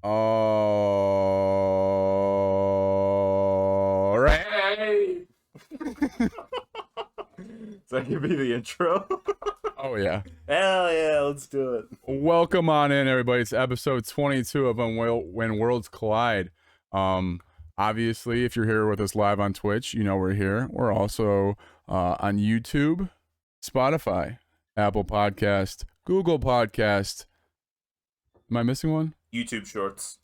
All right. So that could be the intro. Oh, yeah. Hell yeah, let's do it. Welcome on in, everybody. It's episode 22 of When Worlds Collide. Obviously, if you're here with us live on Twitch, you know we're here. We're also on YouTube, Spotify, Apple Podcast, Google Podcast. Am I missing one? YouTube Shorts.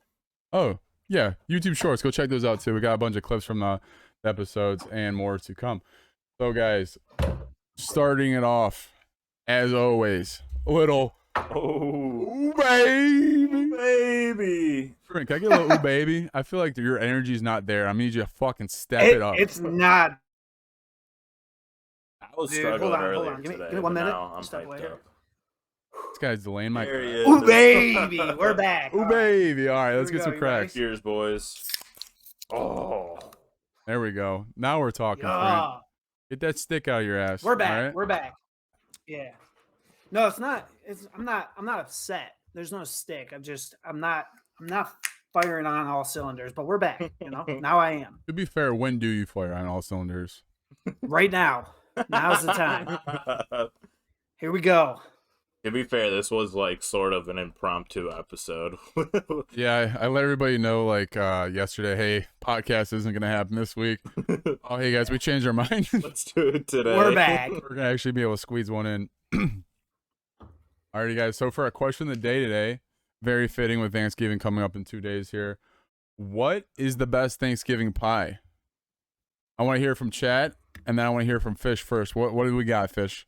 Oh, yeah, YouTube Shorts. Go check those out, too. We got a bunch of clips from the episodes and more to come. So, guys, starting it off, as always, a little ooh, baby. Frank, can I get a little ooh, baby? I feel like your energy's not there. I need you to fucking step it up. It's not. I was Dude, struggling hold on. earlier Give today, me 1 but minute. now I'm Step away hyped here. up. This guy's delaying my There he crack. is. Ooh, baby. We're back. Ooh, baby. All right, let's Here we get go, some you cracks. Cheers, boys. Oh. There we go. Now we're talking, Frank. Yeah. Get that stick out of your ass. We're back. all right? We're back. Yeah. No, it's not. I'm not upset. There's no stick. I'm not firing on all cylinders, but we're back. You know, now I am. To be fair, when do you fire on all cylinders? Right now. Now's the time. Here we go. To be fair, this was like sort of an impromptu episode. Yeah, I let everybody know like yesterday, hey, podcast isn't going to happen this week. Oh, hey, guys, we changed our mind. Let's do it today. We're back. We're going to actually be able to squeeze one in. Alrighty, guys. So for our question of the day today, very fitting with Thanksgiving coming up in 2 days here. What is the best Thanksgiving pie? I want to hear from chat, and then I want to hear from Fish first. What do we got, Fish?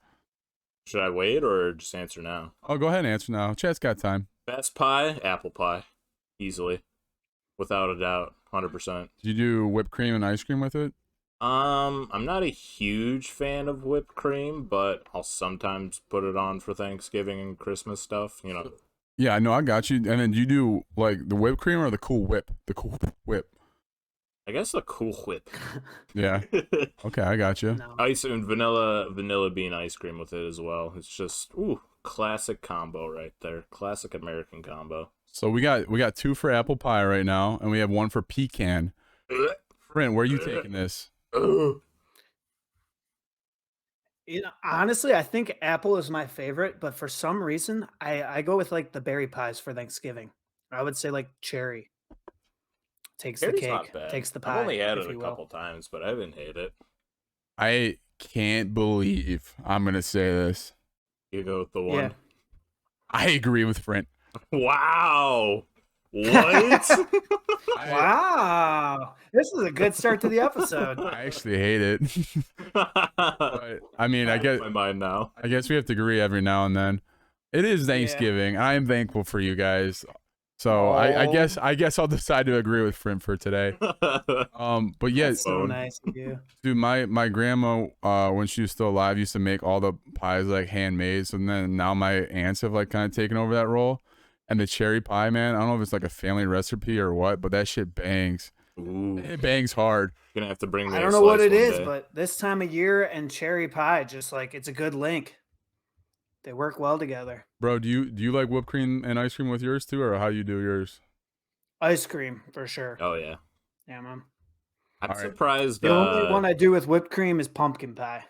Should I wait or just answer now? Oh, go ahead and answer now. Chat's got time. Best pie, apple pie. Easily. Without a doubt. 100%. Did you do whipped cream and ice cream with it? I'm not a huge fan of whipped cream, but I'll sometimes put it on for Thanksgiving and Christmas stuff, you know. Yeah, I know. I got you. And then you do like the whipped cream or the Cool Whip? The Cool Whip. I guess a Cool Whip. Yeah. Okay, I got you. No. Ice and vanilla bean ice cream with it as well. It's just classic combo right there. Classic American combo. So we got two for apple pie right now, and we have one for pecan. Brent, where are you taking this? You know, honestly, I think apple is my favorite, but for some reason, I go with like the berry pies for Thanksgiving. I would say like cherry takes Cherry's the not cake, bad. takes the pie. I've only had if it a you couple times, but I haven't hated it. I can't believe I'm gonna say this. You go with the one. Yeah. I agree with Brent. Wow. What? Wow, this is a good start to the episode. I actually hate it. But, I mean, I guess my mind now. we have to agree every now and then. It is Thanksgiving. I am thankful for you guys. So I guess I'll decide to agree with Brent for today. But yeah, That's so nice of you. dude, my grandma, when she was still alive, used to make all the pies like handmade. So then now my aunts have like kind of taken over that role. And the cherry pie, man, I don't know if it's like a family recipe or what, but that shit bangs. Ooh. It bangs hard. Gonna have to bring me I a don't know what slice it one is, day. but this time of year and cherry pie, just like it's a good link. They work well together. Bro, do you like whipped cream and ice cream with yours too, or how you do yours? Ice cream for sure. Oh yeah. Yeah, man. I'm All right. surprised. The only one I do with whipped cream is pumpkin pie.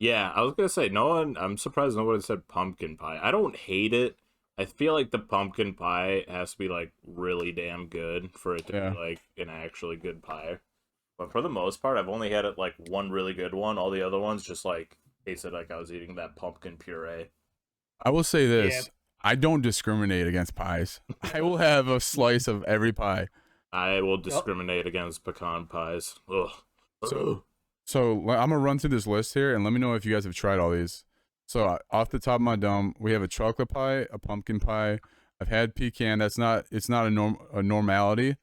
Yeah, I was gonna say I'm surprised nobody said pumpkin pie. I don't hate it. I feel like the pumpkin pie has to be like really damn good for it to be like an actually good pie. But for the most part, I've only had it like one really good one. All the other ones just like tasted like I was eating that pumpkin puree. I will say this. Yeah. I don't discriminate against pies. I will have a slice of every pie. I will discriminate against pecan pies. Ugh. So I'm going to run through this list here and let me know if you guys have tried all these. So off the top of my dome, we have a chocolate pie, a pumpkin pie. I've had pecan. It's not a normality.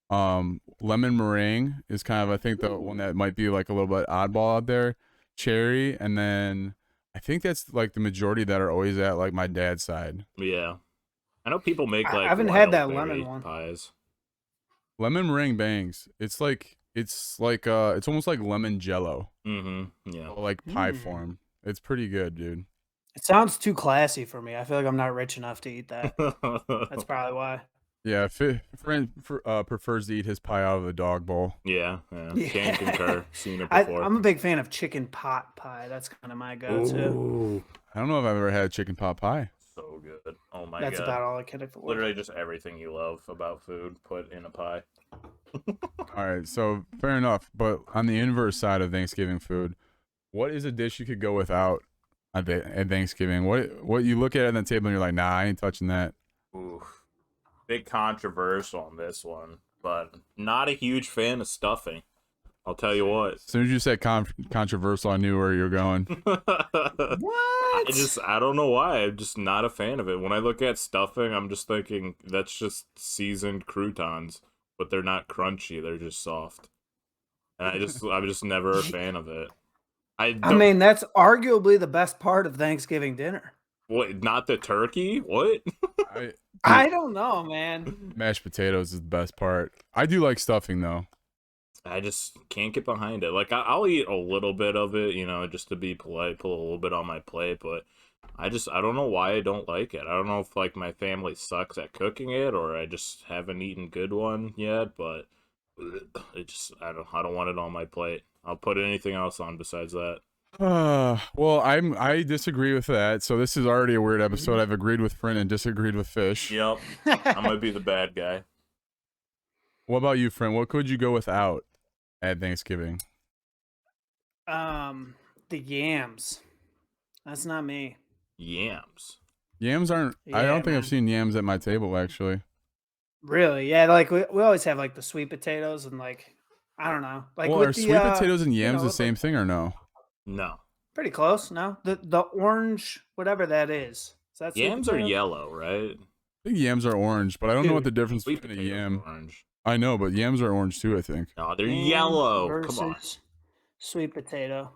Lemon meringue is kind of, I think, the one that might be like a little bit oddball out there. Cherry, and then I think that's like the majority that are always at like my dad's side. Yeah. I know people make like I haven't had that wild berry lemon one. pies. Lemon meringue bangs. It's almost like lemon jello, Mm-hmm. Yeah. like pie form. It's pretty good, dude. It sounds too classy for me. I feel like I'm not rich enough to eat that. That's probably why. Yeah, friend prefers to eat his pie out of the dog bowl. Yeah. Can't concur. Seen it I, before. I'm a big fan of chicken pot pie. That's kind of my go-to. Ooh, I don't know if I've ever had chicken pot pie. so good. Oh my That's god. about all I can afford. Literally just everything you love about food put in a pie. All right, so fair enough. But on the inverse side of Thanksgiving food, what is a dish you could go without at Thanksgiving? What you look at on the table and you're like, nah, I ain't touching that. Ooh, big controversial on this one, but not a huge fan of stuffing. I'll tell you what. As soon as you said controversial, I knew where you're going. What? I don't know why. I'm just not a fan of it. When I look at stuffing, I'm just thinking that's just seasoned croutons, but they're not crunchy. They're just soft. And I'm just never a fan of it. I mean, that's arguably the best part of Thanksgiving dinner. What? Not the turkey? What? I don't know, man. Mashed potatoes is the best part. I do like stuffing though. I just can't get behind it. Like I'll eat a little bit of it, just to be polite, put a little bit on my plate, but I don't know why I don't like it. I don't know if like my family sucks at cooking it or I just haven't eaten good one yet, but I don't want it on my plate. I'll put anything else on besides that. Well, I disagree with that. So this is already a weird episode. I've agreed with Friend and disagreed with Fish. Yep. I'm gonna be the bad guy. What about you, Friend? What could you go without at Thanksgiving? The yams. That's not me. Yams. Yams aren't. Yeah, I don't think I've man. seen yams at my table actually. Really? Yeah, like we always have like the sweet potatoes and like I don't know. Like Well, with are the, sweet potatoes and yams the with, same like, thing or no? No. pretty close, no? The orange, whatever that is. Is that sweet Yams are potato? yellow, right? I think yams are orange, but I don't know what the Dude, difference Sweet between a potatoes yam. are orange. I know, but yams are orange too, I think. No, they're Yam yellow. Come on. versus Sweet potato.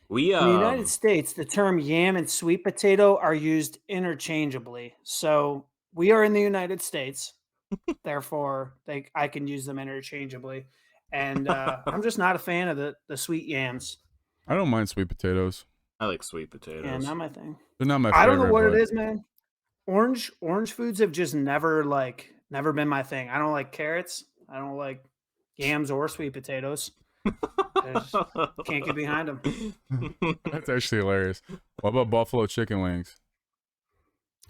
We In the United States, the term yam and sweet potato are used interchangeably. So we are in the United States, therefore I can use them interchangeably. And I'm just not a fan of the sweet yams. I don't mind sweet potatoes. I like sweet potatoes. Yeah, not my thing. They're not my favorite. I don't know what but it is, man. Orange foods have just never been my thing. I don't like carrots. I don't like yams or sweet potatoes. I just can't get behind them. That's actually hilarious. What about buffalo chicken wings?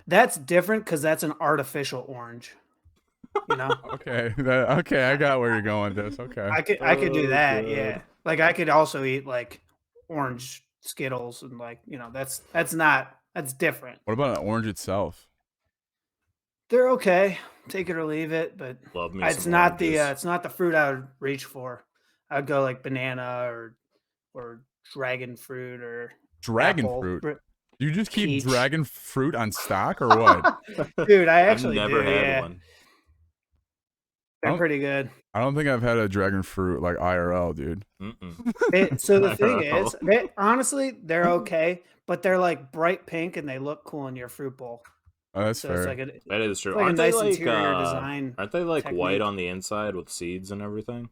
That's different because that's an artificial orange. Okay, okay, I got where you're going with this. Okay. I could do that. God. Yeah, like I could also eat like orange Skittles and that's different. What about an orange itself? They're okay, take it or leave it, but Love me it's some not oranges. it's not the fruit I would reach for. I'd go like banana or dragon fruit or Dragon apple. fruit. You just keep peach. dragon fruit on stock or what? Dude, I I've actually never do, had yeah. one. They're pretty good. I don't think I've had a dragon fruit like IRL, dude. So the thing is, honestly, they're okay, but they're like bright pink and they look cool in your fruit bowl. Oh, that's So fair. it's like That is true. like a Aren't nice they like interior design Aren't they like white technique. on the inside with seeds and everything?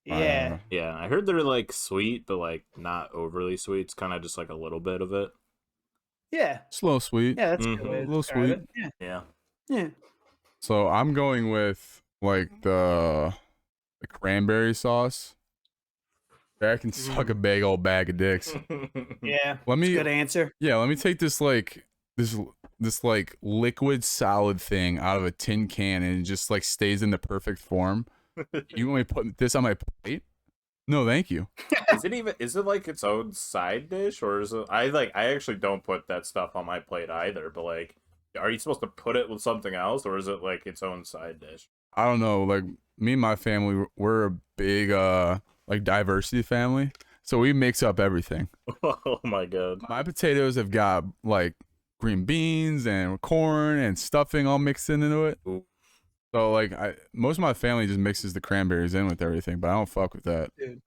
Yeah. Yeah, I heard they're like sweet, but like not overly sweet. It's kind of just like a little bit of it. Yeah. Slow sweet. Yeah, that's a Mhm. good way to A little describe sweet. it. Yeah. Yeah. Yeah. So I'm going with like the cranberry sauce. That can suck a big old bag of dicks. Yeah. Let me Good answer. Yeah, let me take this this like liquid solid thing out of a tin can and it just like stays in the perfect form. You want me to put this on my plate? No, thank you. Is it like its own side dish or is it I actually don't put that stuff on my plate either, but like are you supposed to put it with something else or is it like its own side dish? I don't know. Like me and my family, we're a big like diversity family, so we mix up everything. Oh my god. My potatoes have got like green beans and corn and stuffing all mixed into it. Ooh. So like most of my family just mixes the cranberries in with everything, but I don't fuck with that. Dude.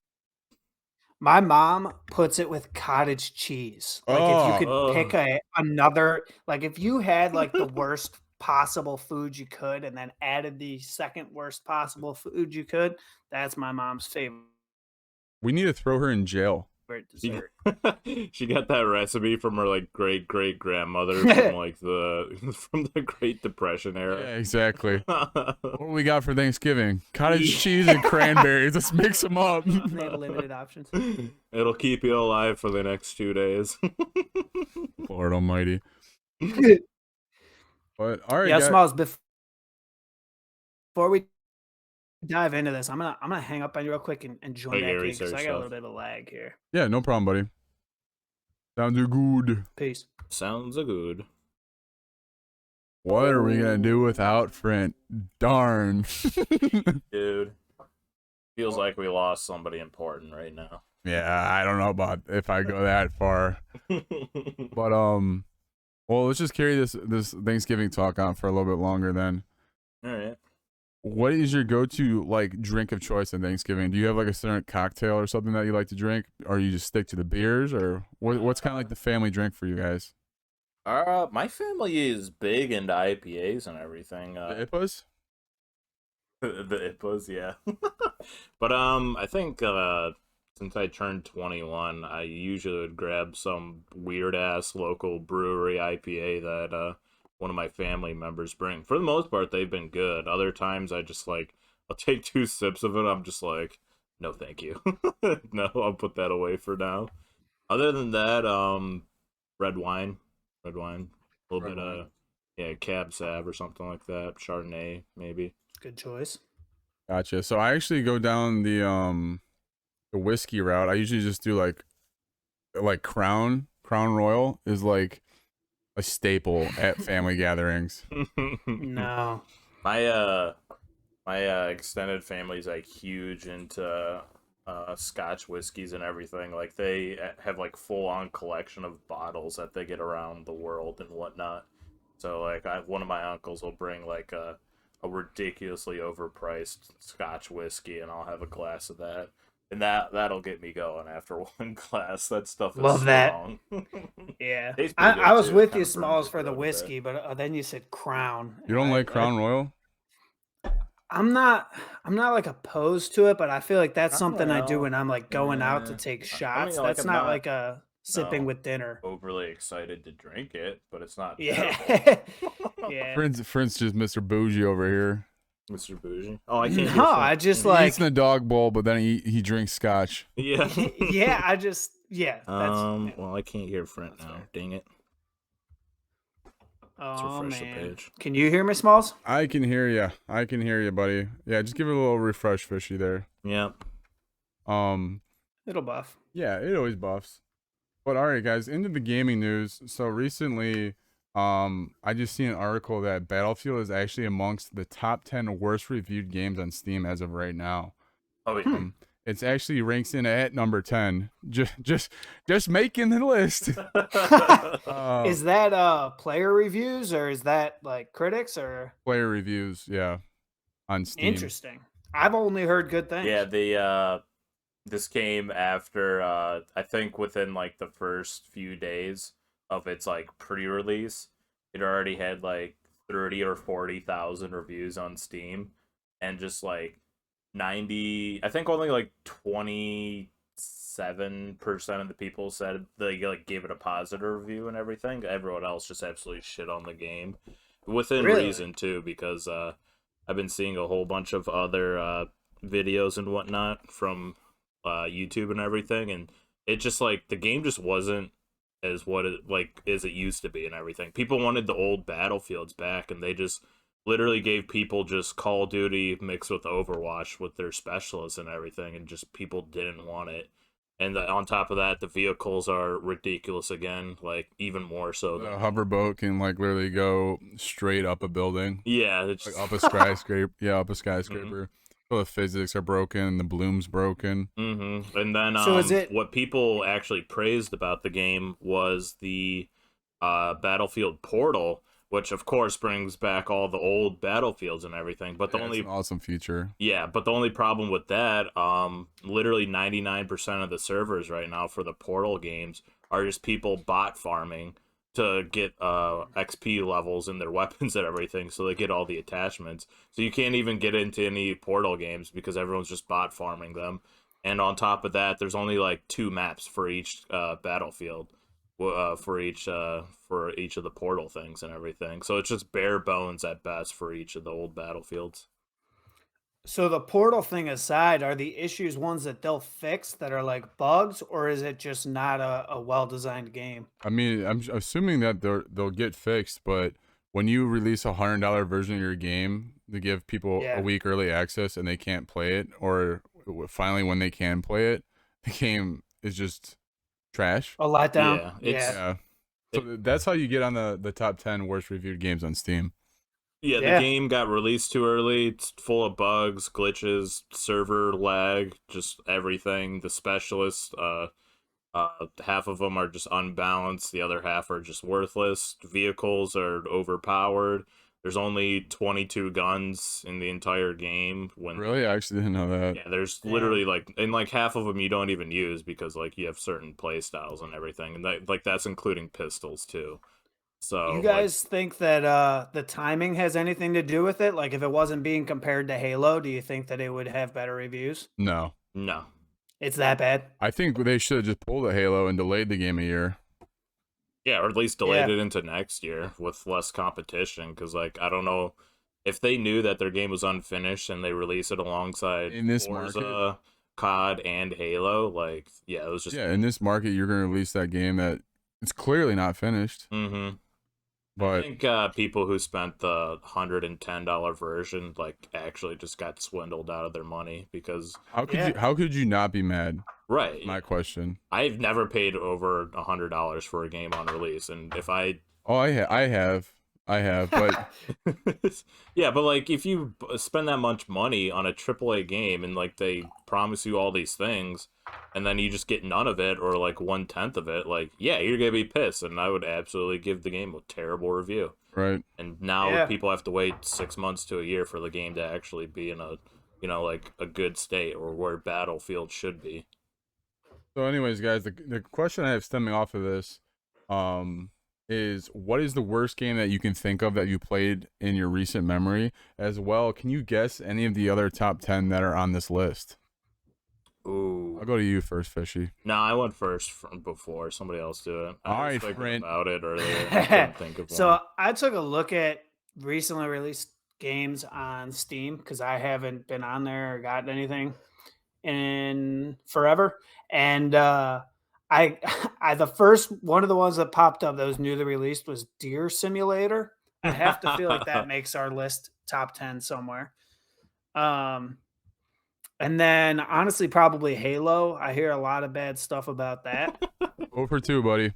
My mom puts it with cottage cheese. Like if you could pick another, like if you had like the worst possible food you could and then added the second worst possible food you could, that's my mom's favorite. We need to throw her in jail. dessert. She got that recipe from her like great grandmother from like the Great Depression era. Yeah, exactly. What do we got for Thanksgiving? Cottage cheese and cranberries. Let's mix them up. They have limited options. It'll keep you alive for the next 2 days. Lord Almighty. But all right, Yeah, guys. Smalls. Before we dive into this, I'm gonna hang up on you real quick and join back in because I got a little bit of lag here. Yeah, no problem, buddy. Sounds good. Peace. Sounds good. What are we gonna do without Front? Darn. Dude. Feels like we lost somebody important right now. Yeah, I don't know about if I go that far. But well, let's just carry this Thanksgiving talk on for a little bit longer then. All right. What is your go-to like drink of choice on Thanksgiving? Do you have like a certain cocktail or something that you like to drink, or you just stick to the beers, or what's kind of like the family drink for you guys? My family is big into IPAs and everything. The IPAs? The IPAs, yeah. But I think since I turned 21, I usually would grab some weird ass local brewery IPA that one of my family members bring. For the most part, they've been good. Other times, I just like I'll take 2 sips of it. I'm just like, no, thank you. No, I'll put that away for now. Other than that, red wine, a little bit of Cab Sav or something like that. Chardonnay, maybe. Good choice. Gotcha. So I actually go down the whiskey route. I usually just do like Crown Royal is like a staple at family gatherings. No. My extended family's like huge into Scotch whiskeys and everything. Like they have like full on collection of bottles that they get around the world and whatnot. So like one of my uncles will bring like a ridiculously overpriced Scotch whiskey, and I'll have a glass of that. And that'll get me going after one glass. That stuff is Love strong. Yeah. Tastes pretty good, I was too. with Kinda you, burns Smalls, it for the a little bit. whiskey, but then you said Crown. You don't like Crown Royal? I'm not like opposed to it, but I feel like that's Crown something I do Royal, when I'm like going out to yeah. take I shots. mean, like, That's I'm not not- like a sipping no. with dinner. Overly excited to drink it, but it's not Yeah. terrible. Yeah. Friend's just Mr. Bougie over here. Mr. Bougie. Oh, I can't. No, I just He like eats in a dog bowl, but then he drinks scotch. Yeah. yeah, I just that's Well, I can't hear Front now. Dang it. Let's oh refresh the man. page. Can you hear me, Smalls? I can hear you. I can hear you, buddy. Yeah, just give it a little refresh fishy there. Yeah. It'll buff. Yeah, it always buffs. But all right, guys, into the gaming news. So recently, I just seen an article that Battlefield is actually amongst the top 10 worst reviewed games on Steam as of right now. Oh, yeah. It's actually ranks in at number 10. Just making the list. Is that player reviews or is that like critics or Player reviews, yeah, on Steam. interesting? I've only heard good things. Yeah, this came after I think within like the first few days of its like pre-release, it already had like 30 or 40,000 reviews on Steam, and just like 90, I think only like 27% of the people said they like gave it a positive review and everything. Everyone else just absolutely shit on the game, within Really? reason too, because I've been seeing a whole bunch of other videos and whatnot from YouTube and everything, and it just like the game just wasn't as what it like as it used to be and everything. People wanted the old Battlefields back, and they just literally gave people just Call of Duty mixed with Overwatch with their specialists and everything, and just people didn't want it. And on top of that, the vehicles are ridiculous again, like even more so. The hoverboat can like literally go straight up a building. Yeah, it's Like up a skyscraper. Yeah, up a skyscraper. So the physics are broken, the bloom's broken. Mm-hmm. And then So is it- what people actually praised about the game was the Battlefield Portal, which of course brings back all the old Battlefields and everything. But the Yeah, only it's an awesome feature. Yeah, but the only problem with that, literally 99% of the servers right now for the Portal games are just people bot farming to get XP levels in their weapons and everything, so they get all the attachments. So you can't even get into any Portal games because everyone's just bot farming them. And on top of that, there's only like 2 maps for each battlefield, for each of the portal things and everything. So it's just bare bones at best for each of the old battlefields. So the portal thing aside, are the issues ones that they'll fix that are like bugs, or is it just not a well-designed game? I mean, I'm assuming that they'll get fixed, but when you release $100 version of your game to give people a Yeah. week early access and they can't play it, or finally when they can play it, the game is just trash. A letdown? Yeah, Yeah. Yeah. So that's how you get on the top 10 worst reviewed games on Steam. Yeah, the Yeah. game got released too early. It's full of bugs, glitches, server lag, just everything. The specialists, half of them are just unbalanced. The other half are just worthless. Vehicles are overpowered. There's only 22 guns in the entire game. When Really? I actually didn't know that. yeah, there's Yeah. literally like, and like half of them you don't even use because like you have certain play styles and everything, and that's including pistols too. So You like, guys think that the timing has anything to do with it? Like if it wasn't being compared to Halo, do you think that it would have better reviews? No. no. It's that bad? I think they should have just pulled a Halo and delayed the game a year. Yeah, or at least delayed Yeah. it into next year with less competition. Because, like, I don't know if they knew that their game was unfinished and they release it alongside In this Forza, market? COD, and Halo. Like, yeah, it was just. Yeah, in this market, you're going to release that game that it's clearly not finished. Mm-hmm. I But think people who spent the $110 version like actually just got swindled out of their money because Yeah. how could you not be mad? right. My question. I've never paid over $100 for a game on release, and if I Oh, I have, but yeah, but like if you spend that much money on a AAA game and like they promise you all these things and then you just get none of it or like 1/10 of it, like yeah, you're gonna be pissed, and I would absolutely give the game a terrible review. right. And now Yeah. people have to wait 6 months to a year for the game to actually be in a like a good state or where Battlefield should be. So, anyways, guys, the question I have stemming off of this, is what is the worst game that you can think of that you played in your recent memory? As well, can you guess any of the other top 10 that are on this list? Ooh. I'll go to you first, Fishy. No, I went first from before. Somebody else do it. I All was right, thinking Brent. about it earlier. I couldn't think of one. So I took a look at recently released games on Steam because I haven't been on there or gotten anything in forever. And I the first one of the ones that popped up that was newly released was Deer Simulator. I have to feel like that makes our list top 10 somewhere. And then honestly, probably Halo. I hear a lot of bad stuff about that. 0 for 2, buddy.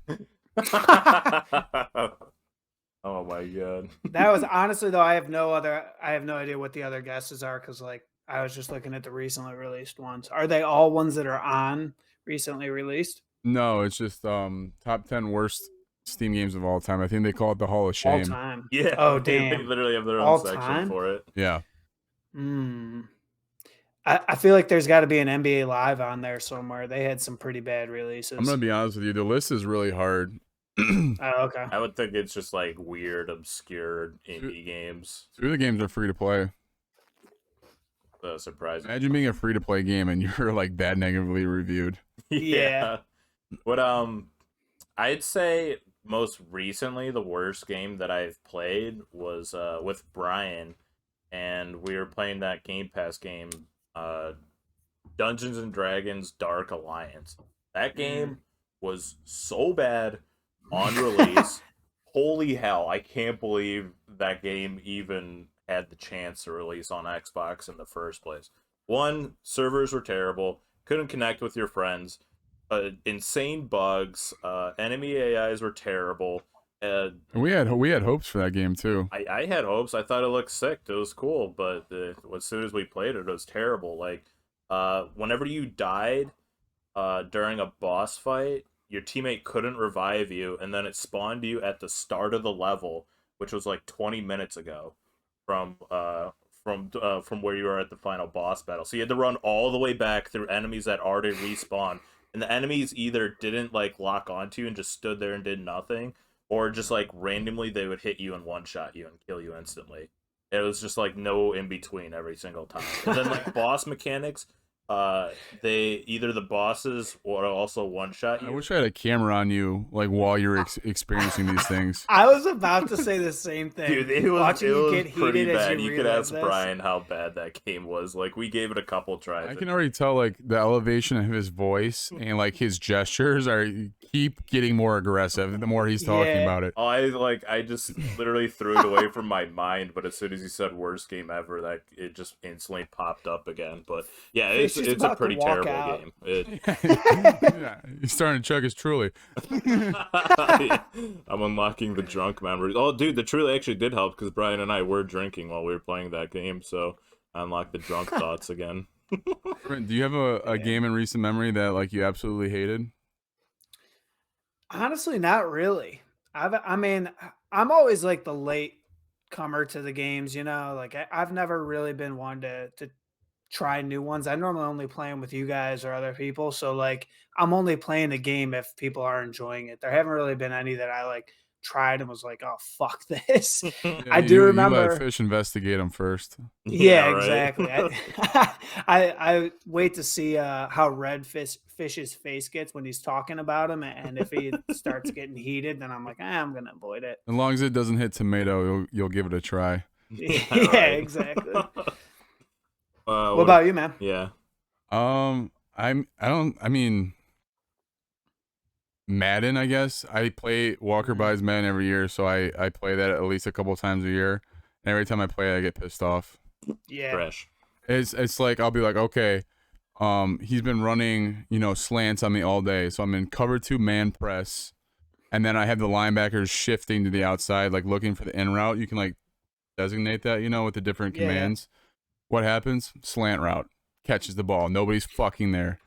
Oh my god. That was honestly though, I have no idea what the other guesses are because like I was just looking at the recently released ones. Are they all ones that are on recently released? No, it's just top 10 worst Steam games of all time. I think they call it the Hall of All Shame. time. Yeah. Oh They damn. literally have their own All section time? for it. Yeah. Hmm. I feel like there's got to be an NBA Live on there somewhere. They had some pretty bad releases. I'm going to be honest with you. The list is really hard. Oh, okay. I would think it's just like weird, obscure indie games. 2 of the games are free to play. Surprising. Imagine being a free to play game and you're like that negatively reviewed. Yeah. But I'd say most recently the worst game that I've played was with Brian, and we were playing that Game Pass game, Dungeons and Dragons Dark Alliance. That game was so bad on release. Holy hell, I can't believe that game even had the chance to release on Xbox in the first place. One, servers were terrible, couldn't connect with your friends, insane bugs, enemy AIs were terrible. And we had hopes for that game too. I had hopes. I thought it looked sick. It was cool, but as soon as we played it, it was terrible. Like, whenever you died during a boss fight, your teammate couldn't revive you, and then it spawned you at the start of the level, which was like 20 minutes ago from where you were at the final boss battle. So you had to run all the way back through enemies that already respawned, and the enemies either didn't like lock onto you and just stood there and did nothing, or just like randomly they would hit you and one shot you and kill you instantly. It was just like no in between every single time. And then like boss mechanics, they either the bosses or also one shot I you. wish I had a camera on you, like while you're experiencing these things. I was about to say the same thing. Dude, it Watching you was get pretty heated as bad. you You could relive ask this. Brian how bad that game was. Like we gave it a couple tries. I can already tell, like the elevation of his voice and like his gestures are keep getting more aggressive the more he's talking Yeah. about it. I just literally threw it away from my mind, but as soon as he said worst game ever, that it just instantly popped up again. But yeah, Fish is it's a about to pretty walk terrible out. game. It, Yeah, he's starting to chug his Truly. I'm unlocking the drunk memories. Oh, dude, the truly actually did help because Brian and I were drinking while we were playing that game, so I unlocked the drunk thoughts again. Brent, do you have a game in recent memory that like you absolutely hated? Honestly, not really. I mean, I'm always like the late comer to the games, you know. Like I've never really been one to try new ones. I normally only play them with you guys or other people. So like I'm only playing the game if people are enjoying it. There haven't really been any that I like tried and was like, oh fuck this. Yeah, I do you let remember. Fish investigate him first. Yeah, right. exactly. I wait to see how Fish's face gets when he's talking about him, and if he starts getting heated, then I'm like, I'm gonna avoid it. As long as it doesn't hit tomato, you'll give it a try. Yeah, Yeah, right. exactly. What What? about you, man? Yeah. I mean Madden, I guess. I play Walker buys Madden every year, so I play that at least a couple times a year. And every time I play it, I get pissed off. Yeah, Trash. It's like I'll be like, okay, he's been running, slants on me all day. So I'm in cover 2 man press, and then I have the linebackers shifting to the outside, like looking for the in route. You can like designate that, with the different Yeah. commands. What happens? Slant route. Catches the ball. Nobody's fucking there.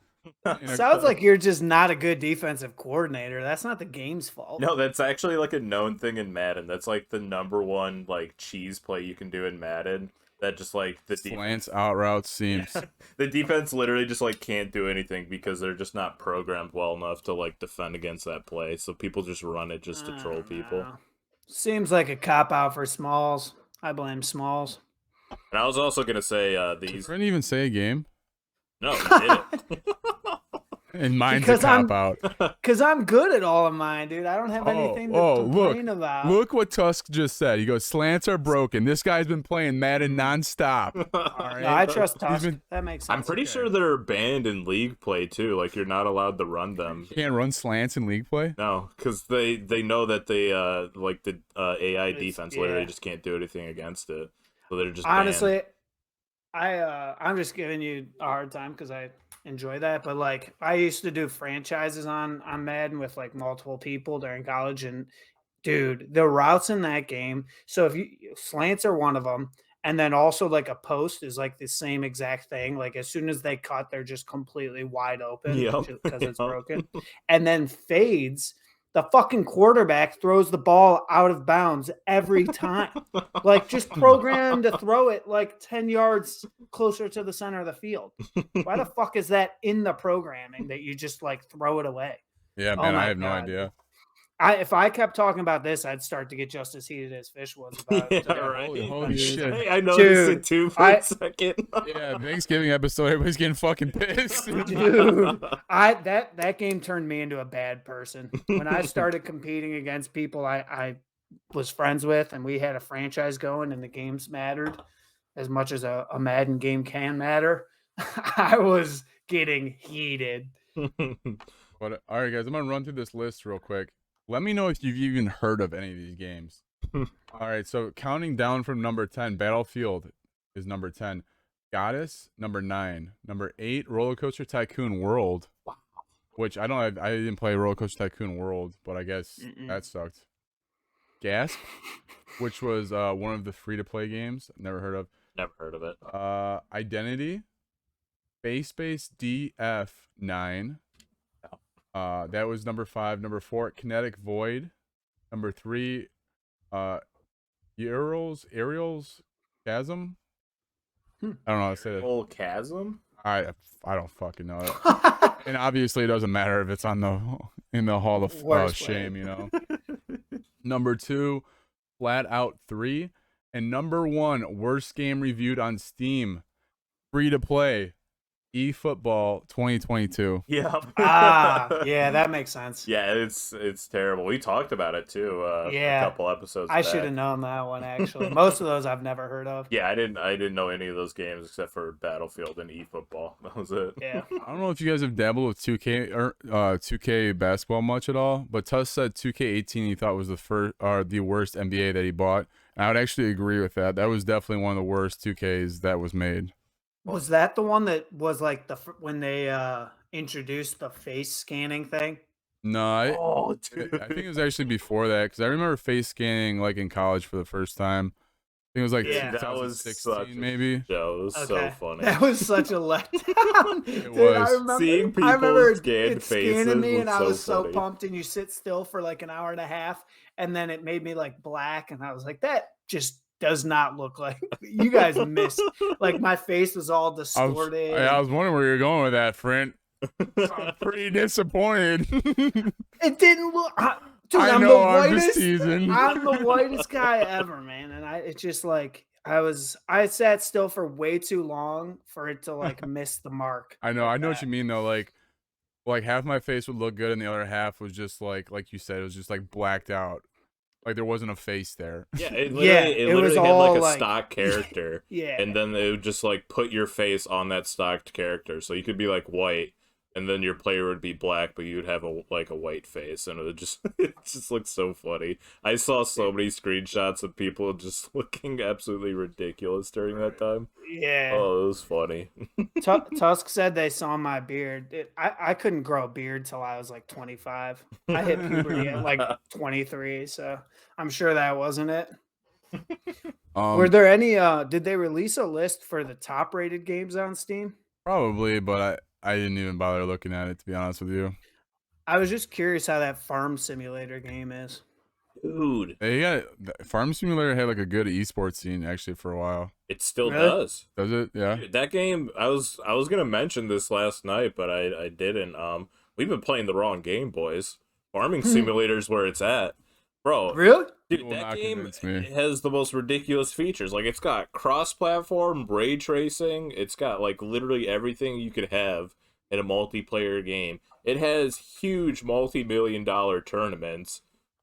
sounds like you're just not a good defensive coordinator. That's not the game's fault. No, that's actually like a known thing in Madden. That's like the #1 like cheese play you can do in Madden. That just like the slants, out routes, seams. the defense literally just like can't do anything because they're just not programmed well enough to like defend against that play. So people just run it just to troll people. Seems like a cop out for Smalls. I blame Smalls. And I was also gonna say these. Didn't even say a game. No, he didn't. And mine's Because a cop out. Because I'm good at all of mine, dude. I don't have anything to complain about. Look what Tusk just said. He goes, slants are broken. This guy's been playing Madden nonstop. All right? No, I trust Tusk. That makes sense. I'm pretty sure they're banned in league play too. Like you're not allowed to run them. You can't run slants in league play? No, because they know that they like the AI defense literally just can't do anything against it. So they're just honestly. I'm just giving you a hard time because I enjoy that, but like I used to do franchises on Madden with like multiple people during college, and dude, the routes in that game. So if you slants are one of them, and then also like a post is like the same exact thing. Like as soon as they cut, they're just completely wide open because it's broken, and then fades. The fucking quarterback throws the ball out of bounds every time. Like, just program to throw it like 10 yards closer to the center of the field. Why the fuck is that in the programming that you just like throw it away? Yeah, man, I have no idea. If I kept talking about this, I'd start to get just as heated as Fish was about. Right. Holy shit! Hey, I noticed it too for a second. Yeah, Thanksgiving episode, everybody's getting fucking pissed. Dude, that game turned me into a bad person. When I started competing against people I was friends with, and we had a franchise going, and the games mattered as much as a Madden game can matter, I was getting heated. But all right, guys, I'm gonna run through this list real quick. Let me know if you've even heard of any of these games. All right, so counting down from number 10, Battlefield is number 10. Goddess, number 9. Number 8, Roller Coaster Tycoon World. Wow. Which I didn't play Roller Coaster Tycoon World, but I guess that sucked. Gasp, which was one of the free-to-play games. Never heard of. Never heard of it. Identity, Space DF9. That was number 5. Number 4, Kinetic Void. Number 3, Aerials Chasm. I don't know how to say that. Full Chasm? I don't fucking know it. And obviously it doesn't matter if it's in the Hall of Shame, Number 2, Flat Out 3. And number 1, worst game reviewed on Steam, free to play, eFootball 2022. Yeah. Yeah, that makes sense. Yeah, it's terrible. We talked about it too a Yeah, couple episodes I back. should have known that one actually. Most of those I've never heard of. Yeah, I didn't know any of those games except for Battlefield and eFootball. That was it. Yeah. I don't know if you guys have dabbled with 2K or 2K basketball much at all, but Tuss said 2K18 he thought was the worst NBA that he bought. And I would actually agree with that. That was definitely one of the worst 2Ks that was made. Was that the one that was like when they introduced the face scanning thing? No, Oh, I dude. think it was actually before that because I remember face scanning like in college for the first time. I think it was like Yeah. That was 2016 maybe. That was so funny. That was such a letdown. Dude, was. I remember, Seeing people I remember scanned it scanning me, faces and was I so was so funny. pumped. And you sit still for like an hour and a half, and then it made me like black, and I was like, that just does not look like you guys missed. Like my face was all distorted. I was wondering where you're going with that, Front. I'm pretty disappointed. It didn't look. Dude, I I'm know, the I'm whitest. just teasing. I'm the whitest guy ever, man. And it's just like I sat still for way too long for it to like miss the mark. I know what you mean though. Like half my face would look good, and the other half was just like you said, it was just like blacked out. Like there wasn't a face there. Yeah, it it was literally had all like a like- stock character. Yeah. And then they would just like put your face on that stocked character. So you could be like white and then your player would be black, but you'd have a white face, and it would just it just looked so funny. I saw so many screenshots of people just looking absolutely ridiculous during that time. Yeah. Oh, it was funny. Tusk said they saw my beard. I couldn't grow a beard till I was like 25. I hit puberty at like 23, so I'm sure that wasn't it. Were there any did they release a list for the top rated games on Steam? Probably, but I didn't even bother looking at it, to be honest with you. I was just curious how that farm simulator game is. Dude, Farm Simulator had like a good esports scene actually for a while. it still Really? does. Does it? Yeah. Dude, that game, I was gonna mention this last night, but I didn't. We've been playing the wrong game, boys. Farming Simulator's where it's at, bro. Really? Dude, You will that not game convince me. has the most ridiculous features. Like, it's got cross-platform ray tracing. It's got like literally everything you could have in a multiplayer game. It has huge multi-million-dollar tournaments,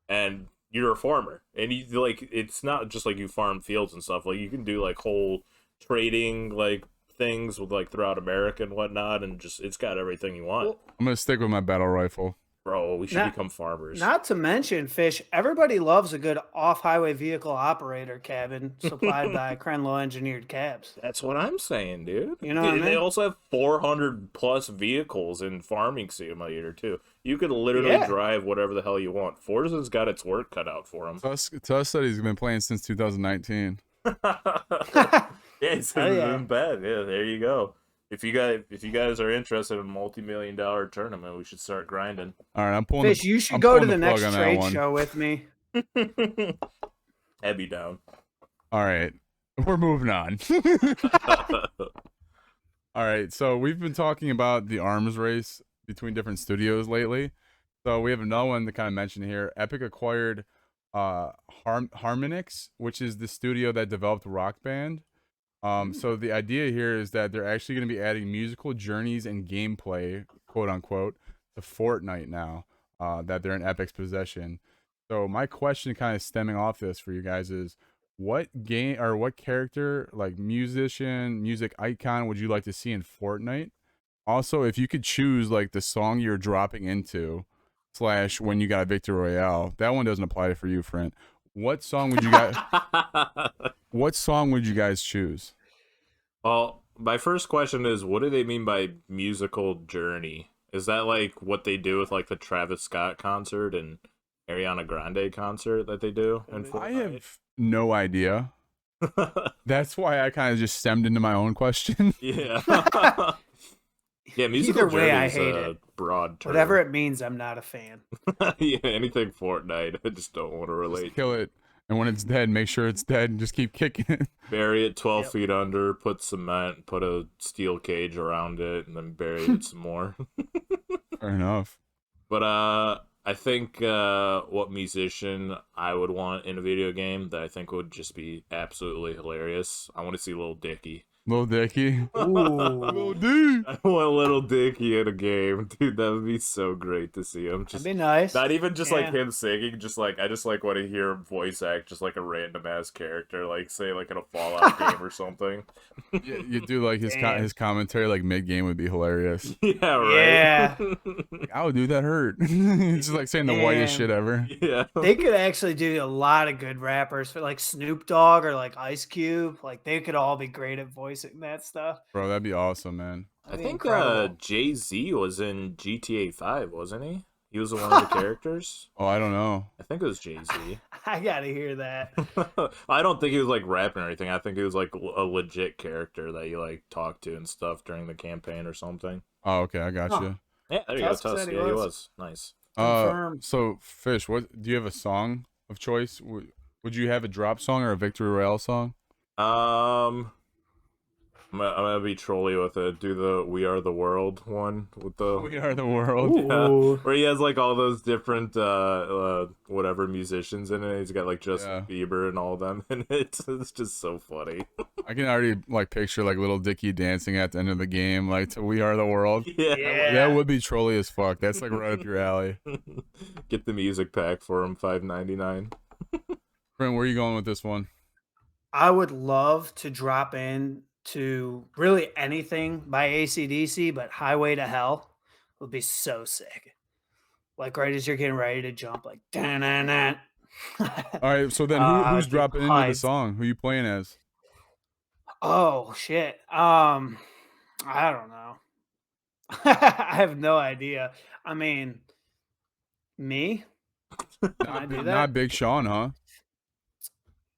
and you're a farmer. And you like, it's not just like you farm fields and stuff. Like, you can do like whole trading like things with like throughout America and whatnot, and just it's got everything you want. I'm gonna stick with my battle rifle. Bro, we should Not- become farmers. Not to mention, Fish, everybody loves a good off-highway vehicle operator cabin supplied by Crenlow Engineered Cabs. That's what I'm saying, dude. You know what I They mean? also have 400 plus vehicles in Farming Simulator too. You could literally Yeah. drive whatever the hell you want. Forza's got its work cut out for him. Tuss said he's been playing since 2019. Yeah, it's Oh, yeah. been bad. Yeah, there you go. If you guys are interested in a multi-million-dollar tournament, we should start grinding. All right, I'm pulling. Fish, you should I'm go to pulling the plug next on that trade one. show with me. Head me down. All right, we're moving on. All right, so we've been talking about the arms race between different studios lately. So we have another one to kind of mention here. Epic acquired Harmonix, which is the studio that developed Rockband. So the idea here is that they're actually going to be adding musical journeys and gameplay, quote unquote, to Fortnite now, that they're in Epic's possession. So my question kind of stemming off this for you guys is, what game or what character, like musician, music icon, would you like to see in Fortnite? Also, if you could choose like the song you're dropping into / when you got a victory royale, that one doesn't apply for you, friend. What song would you guys? What song would you guys choose? Well, my first question is, what do they mean by musical journey? Is that like what they do with like the Travis Scott concert and Ariana Grande concert that they do in Fortnite? I have no idea. That's why I kind of just stemmed into my own question. Yeah. Yeah, musical Either way, journey I is hate a it. broad term. Whatever it means, I'm not a fan. Yeah, anything Fortnite, I just don't want to relate. Just kill it, and when it's dead, make sure it's dead, and just keep kicking it. Bury it 12 Yep. feet under, put cement, put a steel cage around it, and then bury it some more. Fair enough. But I think what musician I would want in a video game that I think would just be absolutely hilarious. I want to see Lil Dicky. Lil Dicky. Ooh, D. I want Little Dicky in a game, dude. That would be so great to see him. that'd Just be nice. not even just like Yeah. him singing, just like I just like want to hear him voice act, just like a random ass character, like say like in a Fallout game or something. You do like his Damn. his commentary like mid game would be hilarious. Yeah, right. Yeah. Like, oh, dude, that hurt. It's just like saying the whitest Damn. shit ever. Yeah. They could actually do a lot of good rappers for like Snoop Dogg or like Ice Cube. Like they could all be great at voicing that stuff. Bro, that'd be awesome, man. I That'd be think incredible. Jay-Z was in GTA 5, wasn't he? He was one of the characters. Oh, I don't know. I think it was Jay-Z. I gotta hear that. I don't think he was like rapping or anything. I think he was like a legit character that you like talked to and stuff during the campaign or something. Oh, okay, I got Huh. you. Yeah, there you Tusk go. said Tusk. he Yeah, he was. was. Nice. Confirmed. So Fish, what do you have a song of choice? Would you have a drop song or a victory royale song? I'm gonna be trolly with it. Do the "We Are the World" one with the We are the world. Ooh. where he has like all those different whatever musicians in it. He's got like Justin Bieber and all of them in it. It's just so funny. I can already like picture like little Dicky dancing at the end of the game, like to "We Are the World." Yeah. That would be trolly as fuck. That's like right up your alley. Get the music pack for him, $5.99. Brent, where are you going with this one? I would love to drop in to really anything by AC/DC, but Highway to Hell would be so sick. Like right as you're getting ready to jump, like da-na-na. All right, so then who's dude, dropping into the hyped. song? Who you playing as? Oh shit. I don't know. I have no idea. I mean, me? Can I do that? Not Big Sean, huh?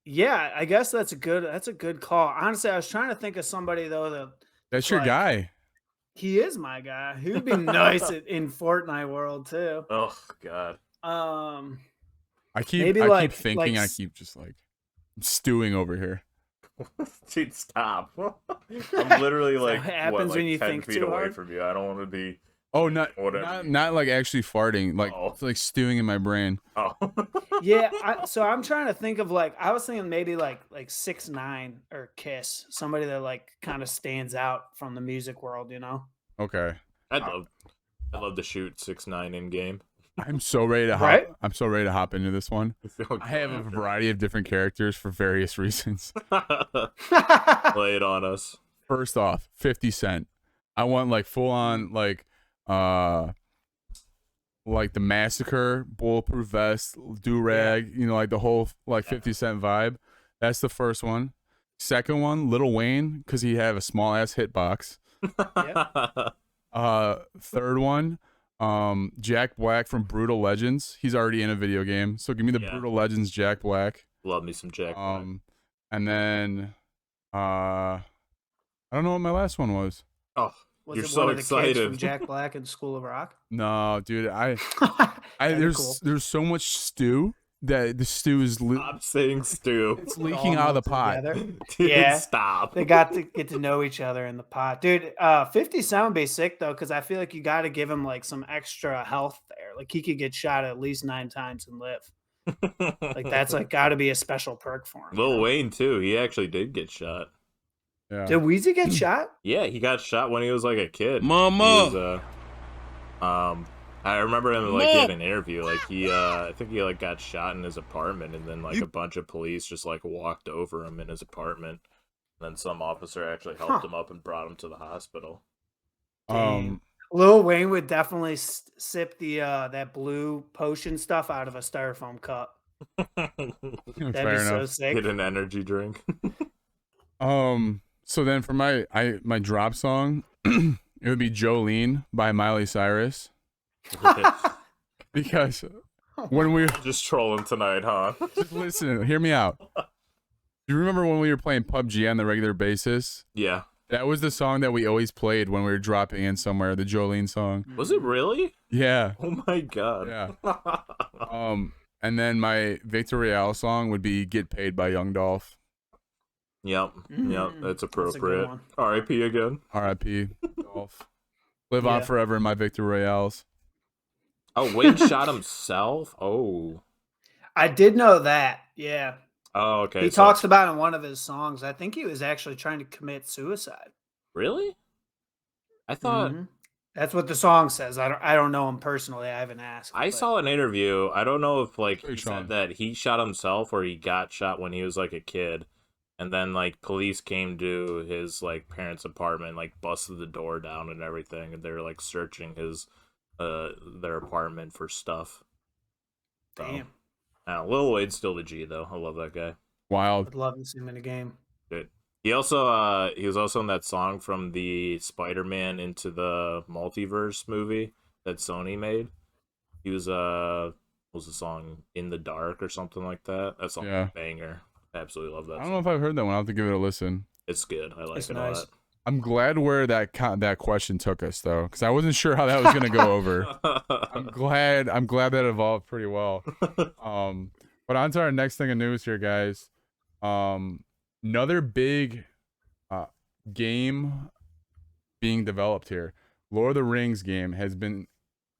Yeah, I guess that's a good call. Honestly, I was trying to think of somebody though That's your like- guy. he is my guy. He would be nice in Fortnite world too. Oh God. I keep maybe keep thinking, I s- keep just like stewing over here. Dude, stop. I'm literally So like it happens what, when like you 10 think feet too away hard? from you. I don't want to be. Oh, not Whatever. not like actually farting, like Oh. it's like stewing in my brain. Oh. Yeah, so I'm trying to think of like I was thinking maybe like 6ix9ine or Kiss, somebody that like kind of stands out from the music world, you know? Okay, I'd love to shoot 6ix9ine in game. I'm so ready to hop. Right? I'm so ready to hop into this one. I have a variety of different characters for various reasons. Lay it on us. First off, 50 Cent. I want like full on like the Massacre, bulletproof vest, do-rag, you know, like the whole like 50 Cent vibe. That's the first one. Second one, Lil Wayne, because he have a small ass hitbox. Third one, Jack Black from Brutal Legends. He's already in a video game, so give me the Yeah. Brutal Legends Jack Black. Love me some Jack. Black. And then I don't know what my last one was. Oh, Was You're it so one of the kids excited. from Jack Black and School of Rock? No, dude, That'd be there's cool. there's so much stew that the stew is stop saying stew. it's All leaking out of the melted pot. together. Dude, Yeah. stop. They got to get to know each other in the pot. Dude, 50 Cent would be sick though, because I feel like you got to give him like some extra health there. Like he could get shot at least 9 times and live. Like that's like got to be a special perk for him. Lil Wayne too. He actually did get shot. Yeah. Did Weezy get shot? Yeah, he got shot when he was like a kid. Mama. He was, I remember him like he had an interview. Like he, I think he like got shot in his apartment, and then like a bunch of police just like walked over him in his apartment. And then some officer actually helped him up and brought him to the hospital. Lil Wayne would definitely sip the that blue potion stuff out of a styrofoam cup. That'd Fair be so enough. sick. Get an energy drink. So then for my drop song, it would be Jolene by Miley Cyrus. Because when we Just trolling tonight, huh? just listen, hear me out. You remember when we were playing PUBG on the regular basis? Yeah. That was the song that we always played when we were dropping in somewhere, the Jolene song. Was it really? Yeah. Oh my god. Yeah. And then my Victor Royale song would be Get Paid by Young Dolph. Yep. Yep. That's That's a good appropriate. one. R.I.P. again. R.I.P. Dolph. Live on Yeah. forever in my Victor Royales. Oh, Wayne shot himself. Oh. I did know that. Yeah. Oh, okay. He So talks about in one of his songs. I think he was actually trying to commit suicide. really, I thought Hmm. That's what the song says. I don't know him personally. I haven't asked. I But saw an interview. I don't know if like Big he said Sean. that he shot himself or he got shot when he was like a kid, and then like police came to his like parents' apartment, like busted the door down and everything, and they were like searching his their apartment for stuff. So, damn, Lil Wayne's still the G though. I love that guy. Wild. would love to see him in a game. Dude. He was also in that song from the Spider-Man Into the Multiverse movie that Sony made. He was what was the song In the Dark or something like that? That song's Yeah. a banger. Absolutely love I that don't know song. if I've heard that one. I'll have to give it a listen. It's good. I like It's it a nice. I'm glad where that question took us though, because I wasn't sure how that was gonna go over. I'm lot. glad that evolved pretty well. But on to our next thing of news here, guys. Another big uh game being developed here. Lord of the Rings game has been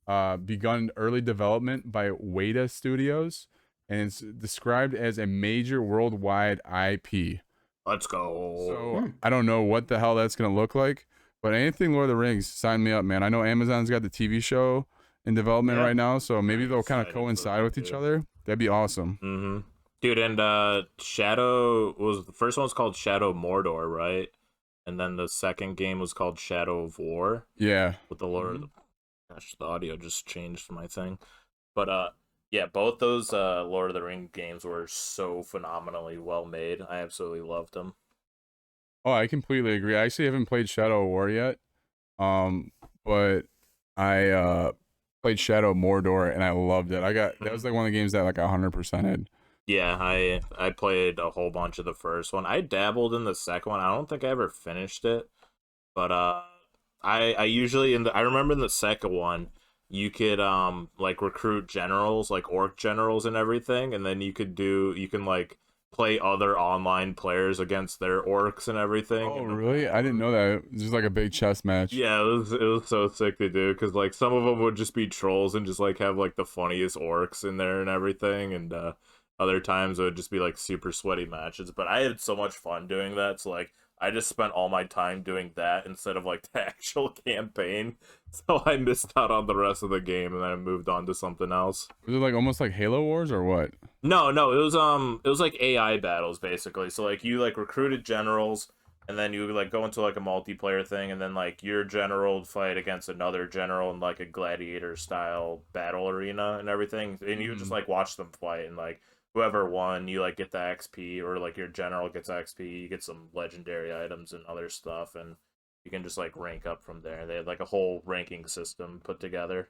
begun early development by Weta Studios, and it's described as a major worldwide IP. Let's go. So I don't know what the hell that's gonna look like, but anything Lord of the Rings, sign me up, man. I know Amazon's got the TV show in development Yeah. right now, so maybe I'm they'll kind of excited for coincide that, with each dude. other. That'd be awesome. Mm-hmm. Dude, and Shadow was the first one was called Shadow Mordor, right? And then the second game was called Shadow of War Yeah. with the Lord of the Gosh, the audio just changed my thing. But yeah, both those Lord of the Ring games were so phenomenally well made. I absolutely loved them. Oh, I completely agree. I actually haven't played Shadow of War yet. But I played Shadow of Mordor and I loved it. That was like one of the games that like 100%ed. Yeah, I played a whole bunch of the first one. I dabbled in the second one. I don't think I ever finished it, but I usually I remember in the second one you could like recruit generals, like orc generals and everything, and then you can like play other online players against their orcs and everything. Oh, And really? I didn't know that. It was just like a big chess match. yeah, it was so sick to do because like some of them would just be trolls and just like have like the funniest orcs in there and everything, and other times it would just be like super sweaty matches. But I had so much fun doing that, so like I just spent all my time doing that instead of like the actual campaign. So I missed out on the rest of the game, and then I moved on to something else. Was it like almost like Halo Wars or what? No, it was like AI battles basically. So like you like recruited generals and then you like go into like a multiplayer thing and then like your general would fight against another general in like a gladiator style battle arena and everything. And you just like watch them fight and like whoever won, you like get the XP or like your general gets XP, you get some legendary items and other stuff and you can just like rank up from there. They had like a whole ranking system put together.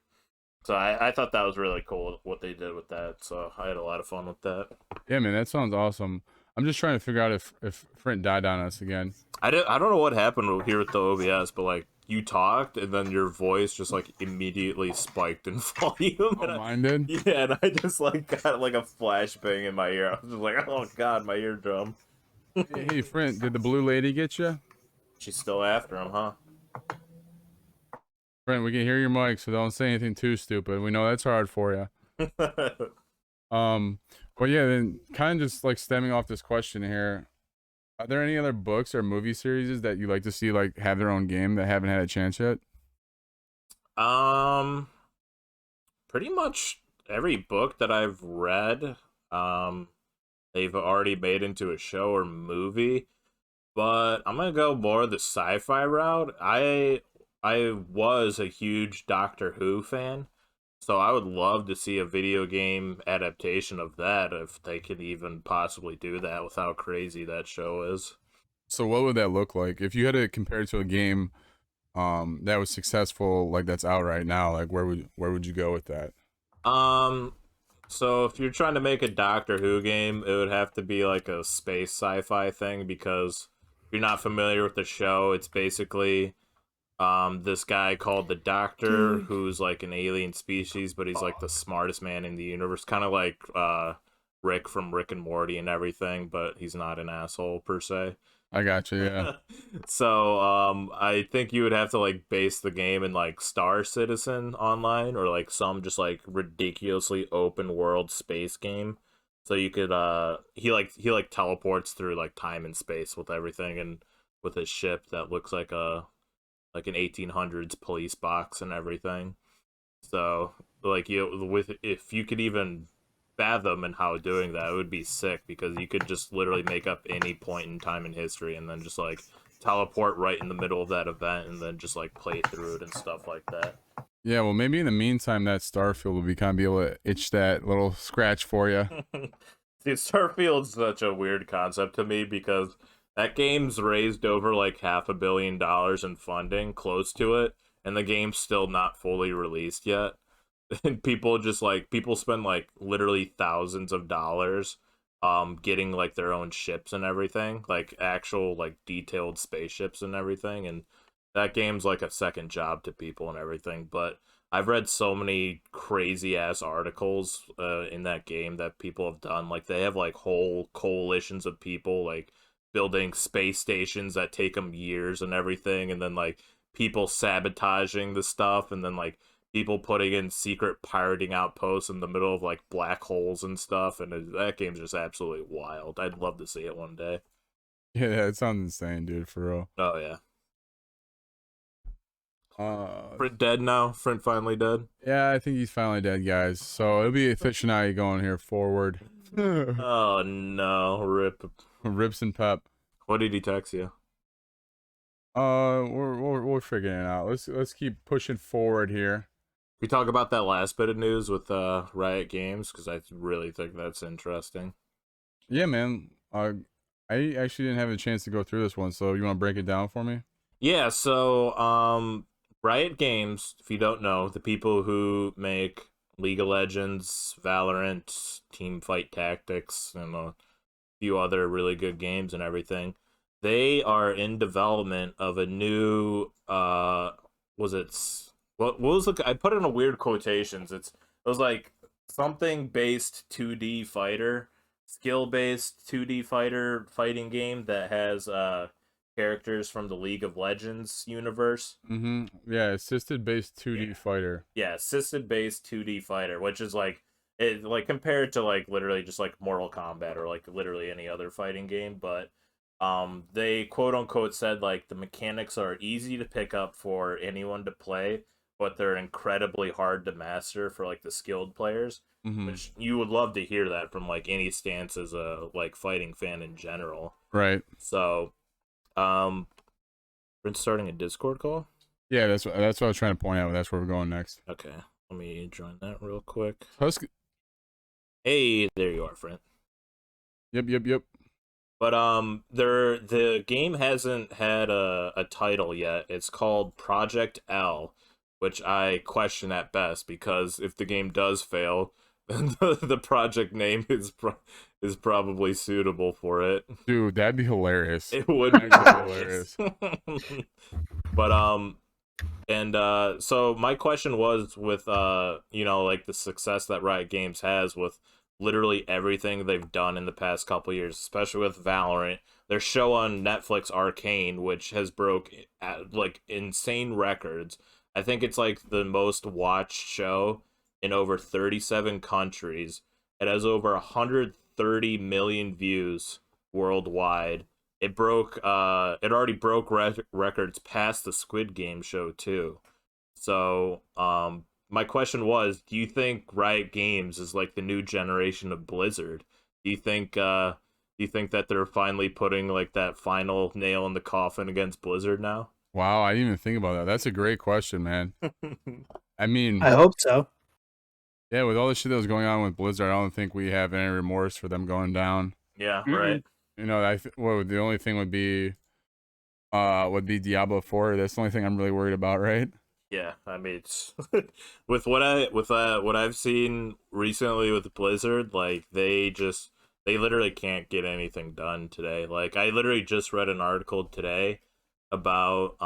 So I thought that was really cool what they did with that. So I had a lot of fun with that. Yeah, man, that sounds awesome. I'm just trying to figure out if Front died on us again. I don't know what happened here with the OBS, but like you talked and then your voice just like immediately spiked in volume. Oh, mine did? Yeah, and I just like got like a flashbang in my ear. I was just like, oh god, my eardrum. Hey, Front, did the blue lady get you? She's still after him, huh? Front, we can hear your mic, so don't say anything too stupid. We know that's hard for you. But yeah, then kind of just like stemming off this question here, are there any other books or movie series that you like to see like have their own game that haven't had a chance yet? um, Pretty much every book that I've read, they've already made into a show or movie. But I'm gonna go more the sci-fi route. I was a huge Doctor Who fan, so I would love to see a video game adaptation of that if they could even possibly do that with how crazy that show is. So what would that look like if you had to compare it to a game that was successful, like that's out right now? Like where would you go with that? Um, so if you're trying to make a Doctor Who game, it would have to be like a space sci-fi thing because if you're not familiar with the show, it's basically this guy called the Doctor who's like an alien species, but he's like the smartest man in the universe, kind of like Rick from Rick and Morty and everything, but he's not an asshole per se. I got you. Yeah. So I think you would have to like base the game in like Star Citizen Online or like some just like ridiculously open world space game. So you could he teleports through like time and space with everything, and with his ship that looks like an 1800s police box and everything. So like you with if you could even fathom and how doing that, it would be sick because you could just literally make up any point in time in history and then just like teleport right in the middle of that event and then just like play through it and stuff like that. Yeah, well, maybe in the meantime, that Starfield will be able to itch that little scratch for you. Dude, Starfield's such a weird concept to me because that game's raised over like $500 million in funding, close to it, and the game's still not fully released yet. And people spend like literally thousands of dollars getting like their own ships and everything, like actual like detailed spaceships and everything, and that game's like a second job to people and everything. But I've read so many crazy ass articles in that game that people have done. Like they have like whole coalitions of people like building space stations that take them years and everything, and then like people sabotaging the stuff, and then like people putting in secret pirating outposts in the middle of like black holes and stuff. And that game's just absolutely wild. I'd love to see it one day. Yeah, it sounds insane, dude, for real. Oh yeah. Uh, Frint dead now? Frint finally dead? yeah, I think he's finally dead, guys. So it'll be Aficionado going here forward. Oh no, rip. Rips and Pep. What did he text you? We're figuring it out. Let's keep pushing forward here. We talk about that last bit of news with Riot Games because I really think that's interesting. Yeah, man. I actually didn't have a chance to go through this one, so you want to break it down for me? Yeah, so Riot Games, if you don't know, the people who make League of Legends, Valorant, Teamfight Tactics, and a few other really good games and everything, they are in development of a new was it what was the I put in a weird quotations. It was like something based 2D fighter, skill based 2D fighter fighting game that has characters from the League of Legends universe. Yeah, assisted based 2D fighter. Yeah, assisted based 2D fighter, which is like it like compared to like literally just like Mortal Kombat or like literally any other fighting game, but they quote unquote said like the mechanics are easy to pick up for anyone to play, but they're incredibly hard to master for like the skilled players. Which you would love to hear that from like any stance as a like fighting fan in general. Right. So we're starting a Discord call? Yeah, that's what I was trying to point out. That's where we're going next. Okay. Let me join that real quick. Hey, there you are, friend. Yep. But the game hasn't had a title yet. It's called Project L, which I question at best because if the game does fail, then the project name is probably suitable for it. Dude, that'd be hilarious. It would be hilarious. But so my question was with like the success that Riot Games has with literally everything they've done in the past couple years, especially with Valorant. Their show on Netflix, Arcane, which has broke like insane records. I think it's like the most watched show in over 37 countries. It has over 130 million views worldwide. It already broke records past the Squid Game show too. So, my question was, do you think Riot Games is like the new generation of Blizzard? Do you think that they're finally putting like that final nail in the coffin against Blizzard now? Wow, I didn't even think about that. That's a great question, man. I mean, I hope so. Yeah, with all the shit that was going on with Blizzard, I don't think we have any remorse for them going down. Yeah, right. You know, the only thing would be Diablo 4. That's the only thing I'm really worried about, right? Yeah, I mean, it's, with what I've seen recently with Blizzard, like they literally can't get anything done today. Like I literally just read an article today about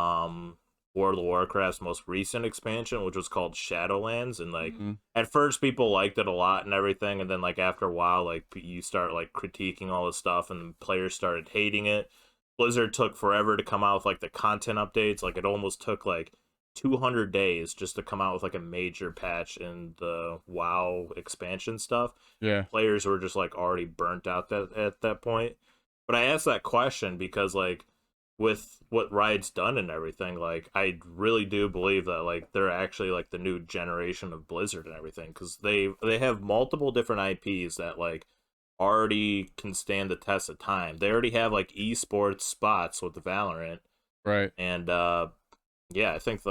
World of Warcraft's most recent expansion, which was called Shadowlands, and like at first people liked it a lot and everything, and then like after a while, like you start like critiquing all the stuff, and players started hating it. Blizzard took forever to come out with like the content updates. Like it almost took like 200 days just to come out with like a major patch in the WoW expansion stuff. Yeah. Players were just like already burnt out at that point. But I asked that question because like with what Riot's done and everything, like I really do believe that like they're actually like the new generation of Blizzard and everything, because they have multiple different IPs that like already can stand the test of time. They already have like esports spots with the Valorant, Right. and yeah, I think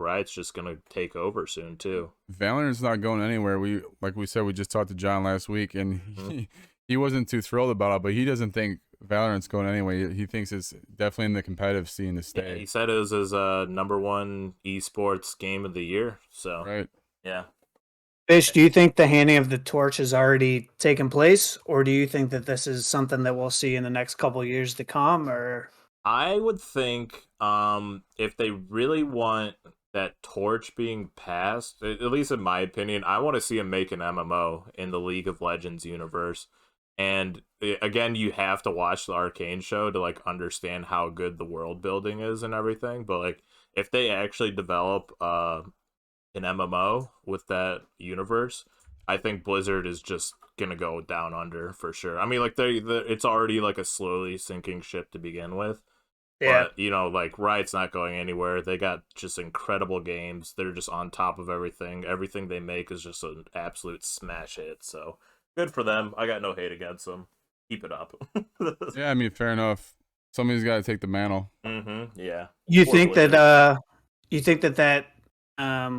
Riot's just gonna take over soon too. Valorant's not going anywhere. Like we said, we just talked to John last week, and he wasn't too thrilled about it, but he doesn't think Valorant's going anyway. He thinks it's definitely in the competitive scene to stay. Yeah, he said it was his #1 esports game of the year. So Right. yeah. Fish, do you think the handing of the torch has already taken place, or do you think that this is something that we'll see in the next couple of years to come? Or I would think if they really want that torch being passed, at least in my opinion, I want to see them make an MMO in the League of Legends universe. And again, you have to watch the Arcane show to like understand how good the world building is and everything. But like if they actually develop an MMO with that universe, I think Blizzard is just gonna go down under for sure. I mean, like it's already like a slowly sinking ship to begin with. yeah, But, you know, like, Riot's not going anywhere. They got just incredible games. They're just on top of everything. Everything they make is just an absolute smash hit. So, good for them. I got no hate against them. Keep it up. Yeah, I mean, fair enough. Somebody's got to take the mantle. Yeah. you Poor think Blizzard. that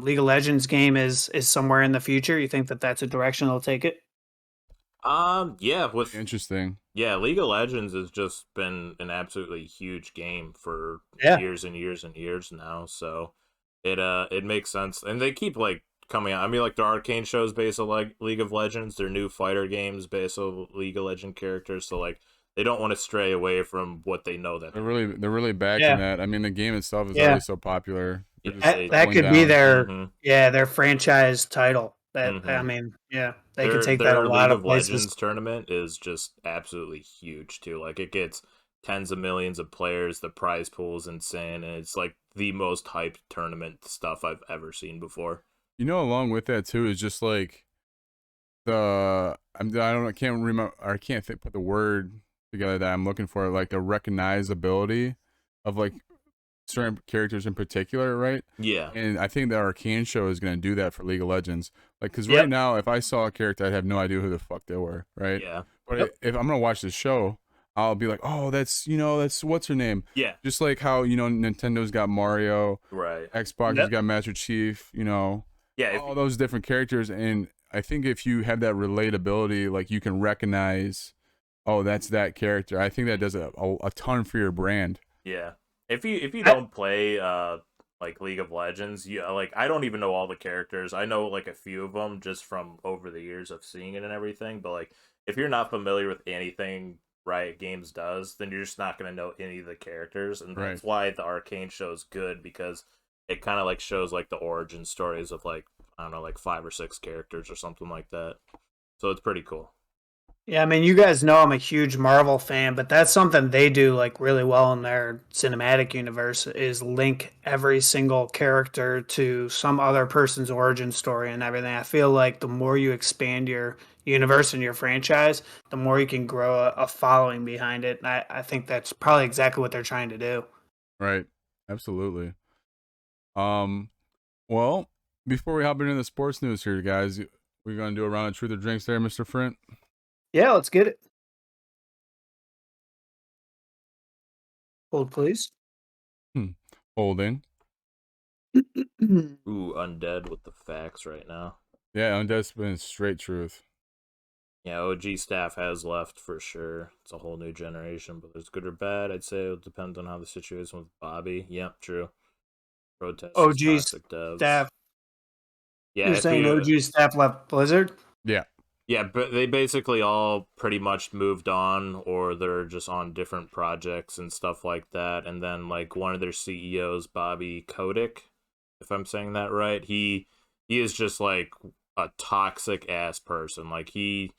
League of Legends game is somewhere in the future? You think that that's a direction they'll take it? Yeah, with Interesting. yeah, League of Legends has just been an absolutely huge game for Yeah. years and years and years now. So it makes sense, and they keep like coming out. I mean, like the Arcane shows based on like League of Legends, their new fighter games based on League of Legend characters. So like they don't want to stray away from what they know that They're really backing Yeah. that. I mean, the game itself is Yeah. already so popular. They're Yeah, just they- That doubling could be down. their franchise title. That I Mhm. mean, yeah, they can their take that a their lot League of of places. Legends tournament is just absolutely huge too. Like it gets tens of millions of players. The prize pool is insane, and it's like the most hyped tournament stuff I've ever seen before. You know, along with that too is just like I can't remember, or I can't put the word together that I'm looking for, like the recognizability of like certain characters in particular, right? Yeah, And I think the Arcane show is going to do that for League of Legends. Like, because Yep. right now, if I saw a character, I'd have no idea who the fuck they were, right? yeah, But Yep. if I'm going to watch this show, I'll be like, oh, that's what's her name? yeah. Just like how, Nintendo's got Mario, Right. Xbox has Yep. got Master Chief, Yeah. all those different characters. And I think if you have that relatability, like you can recognize, oh, that's that character. I think that does a ton for your brand. Yeah. If you I- don't play like League of Legends, you like I don't even know all the characters. I know like a few of them just from over the years of seeing it and everything, but like if you're not familiar with anything Riot Games does, then you're just not going to know any of the characters, and that's why the Arcane show is good, because it kind of like shows like the origin stories of like I don't know, like 5 or 6 characters or something like that. So it's pretty cool. Yeah, I mean, you guys know I'm a huge Marvel fan, but that's something they do like really well in their cinematic universe is link every single character to some other person's origin story and everything. I feel like the more you expand your universe and your franchise, the more you can grow a following behind it. And I think that's probably exactly what they're trying to do. Right. Absolutely. Well, before we hop into the sports news here, guys, we're gonna do a round of truth or drinks there, Mr. Frint. Yeah, let's get it. Hold, please. Holding. Ooh, Undead with the facts right now. Yeah, Undead's been straight truth. Yeah, OG staff has left for sure. It's a whole new generation, but there's good or bad. I'd say it depends on how the situation with Bobby. Yep, true. Protest OG toxic devs. staff. Yeah, You're if saying you, OG staff left Blizzard? Yeah. yeah, but they basically all pretty much moved on, or they're just on different projects and stuff like that. And then like one of their CEOs, Bobby Kotick, if I'm saying that right, he is just like a toxic ass person. Like he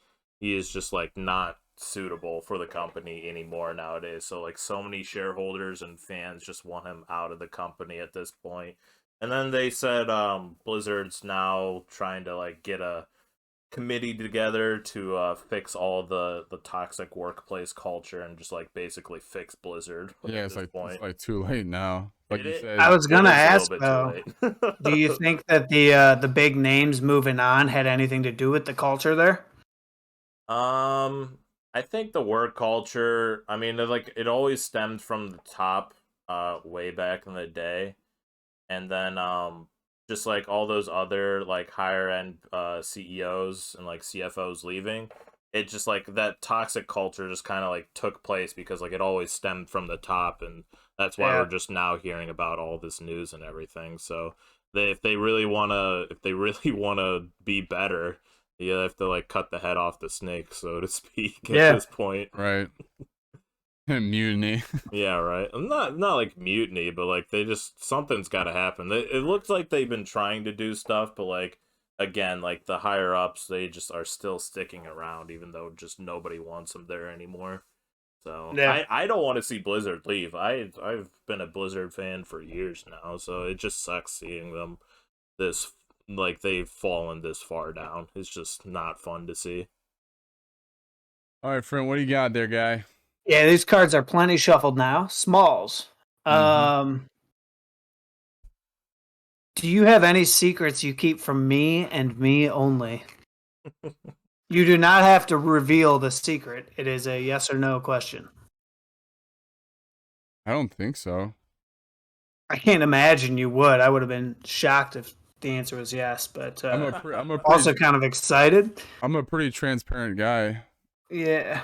is just like not suitable for the company anymore nowadays. So like so many shareholders and fans just want him out of the company at this point. And then they said Blizzard's now trying to like get a committee together to fix all the toxic workplace culture and just like basically fix Blizzard Yeah, at this point. it's like too late now. Like you said, I was gonna ask a though, little bit too late. do you think that the big names moving on had anything to do with the culture there? I think the work culture, I mean, like it always stemmed from the top, way back in the day, and then just like all those other like higher end CEOs and like CFOs leaving, it just like that toxic culture just kind of like took place because like it always stemmed from the top, and that's why we're just now hearing about all this news and everything. So if they really wanna be better, you have to like cut the head off the snake, so to speak, at this point. Right. Mutiny. Yeah, right. Not like mutiny, but like they just something's got to happen. It looks like they've been trying to do stuff, but like again, like the higher ups, they just are still sticking around, even though just nobody wants them there anymore. So I don't want to see Blizzard leave. I've been a Blizzard fan for years now, so it just sucks seeing them this like they've fallen this far down. It's just not fun to see. All right, friend, what do you got there, guy? Yeah, these cards are plenty shuffled now. Smalls. Do you have any secrets you keep from me and me only? You do not have to reveal the secret. It is a yes or no question. I don't think so. I can't imagine you would. I would have been shocked if the answer was yes, but I'm also kind of excited. I'm a pretty transparent guy. Yeah.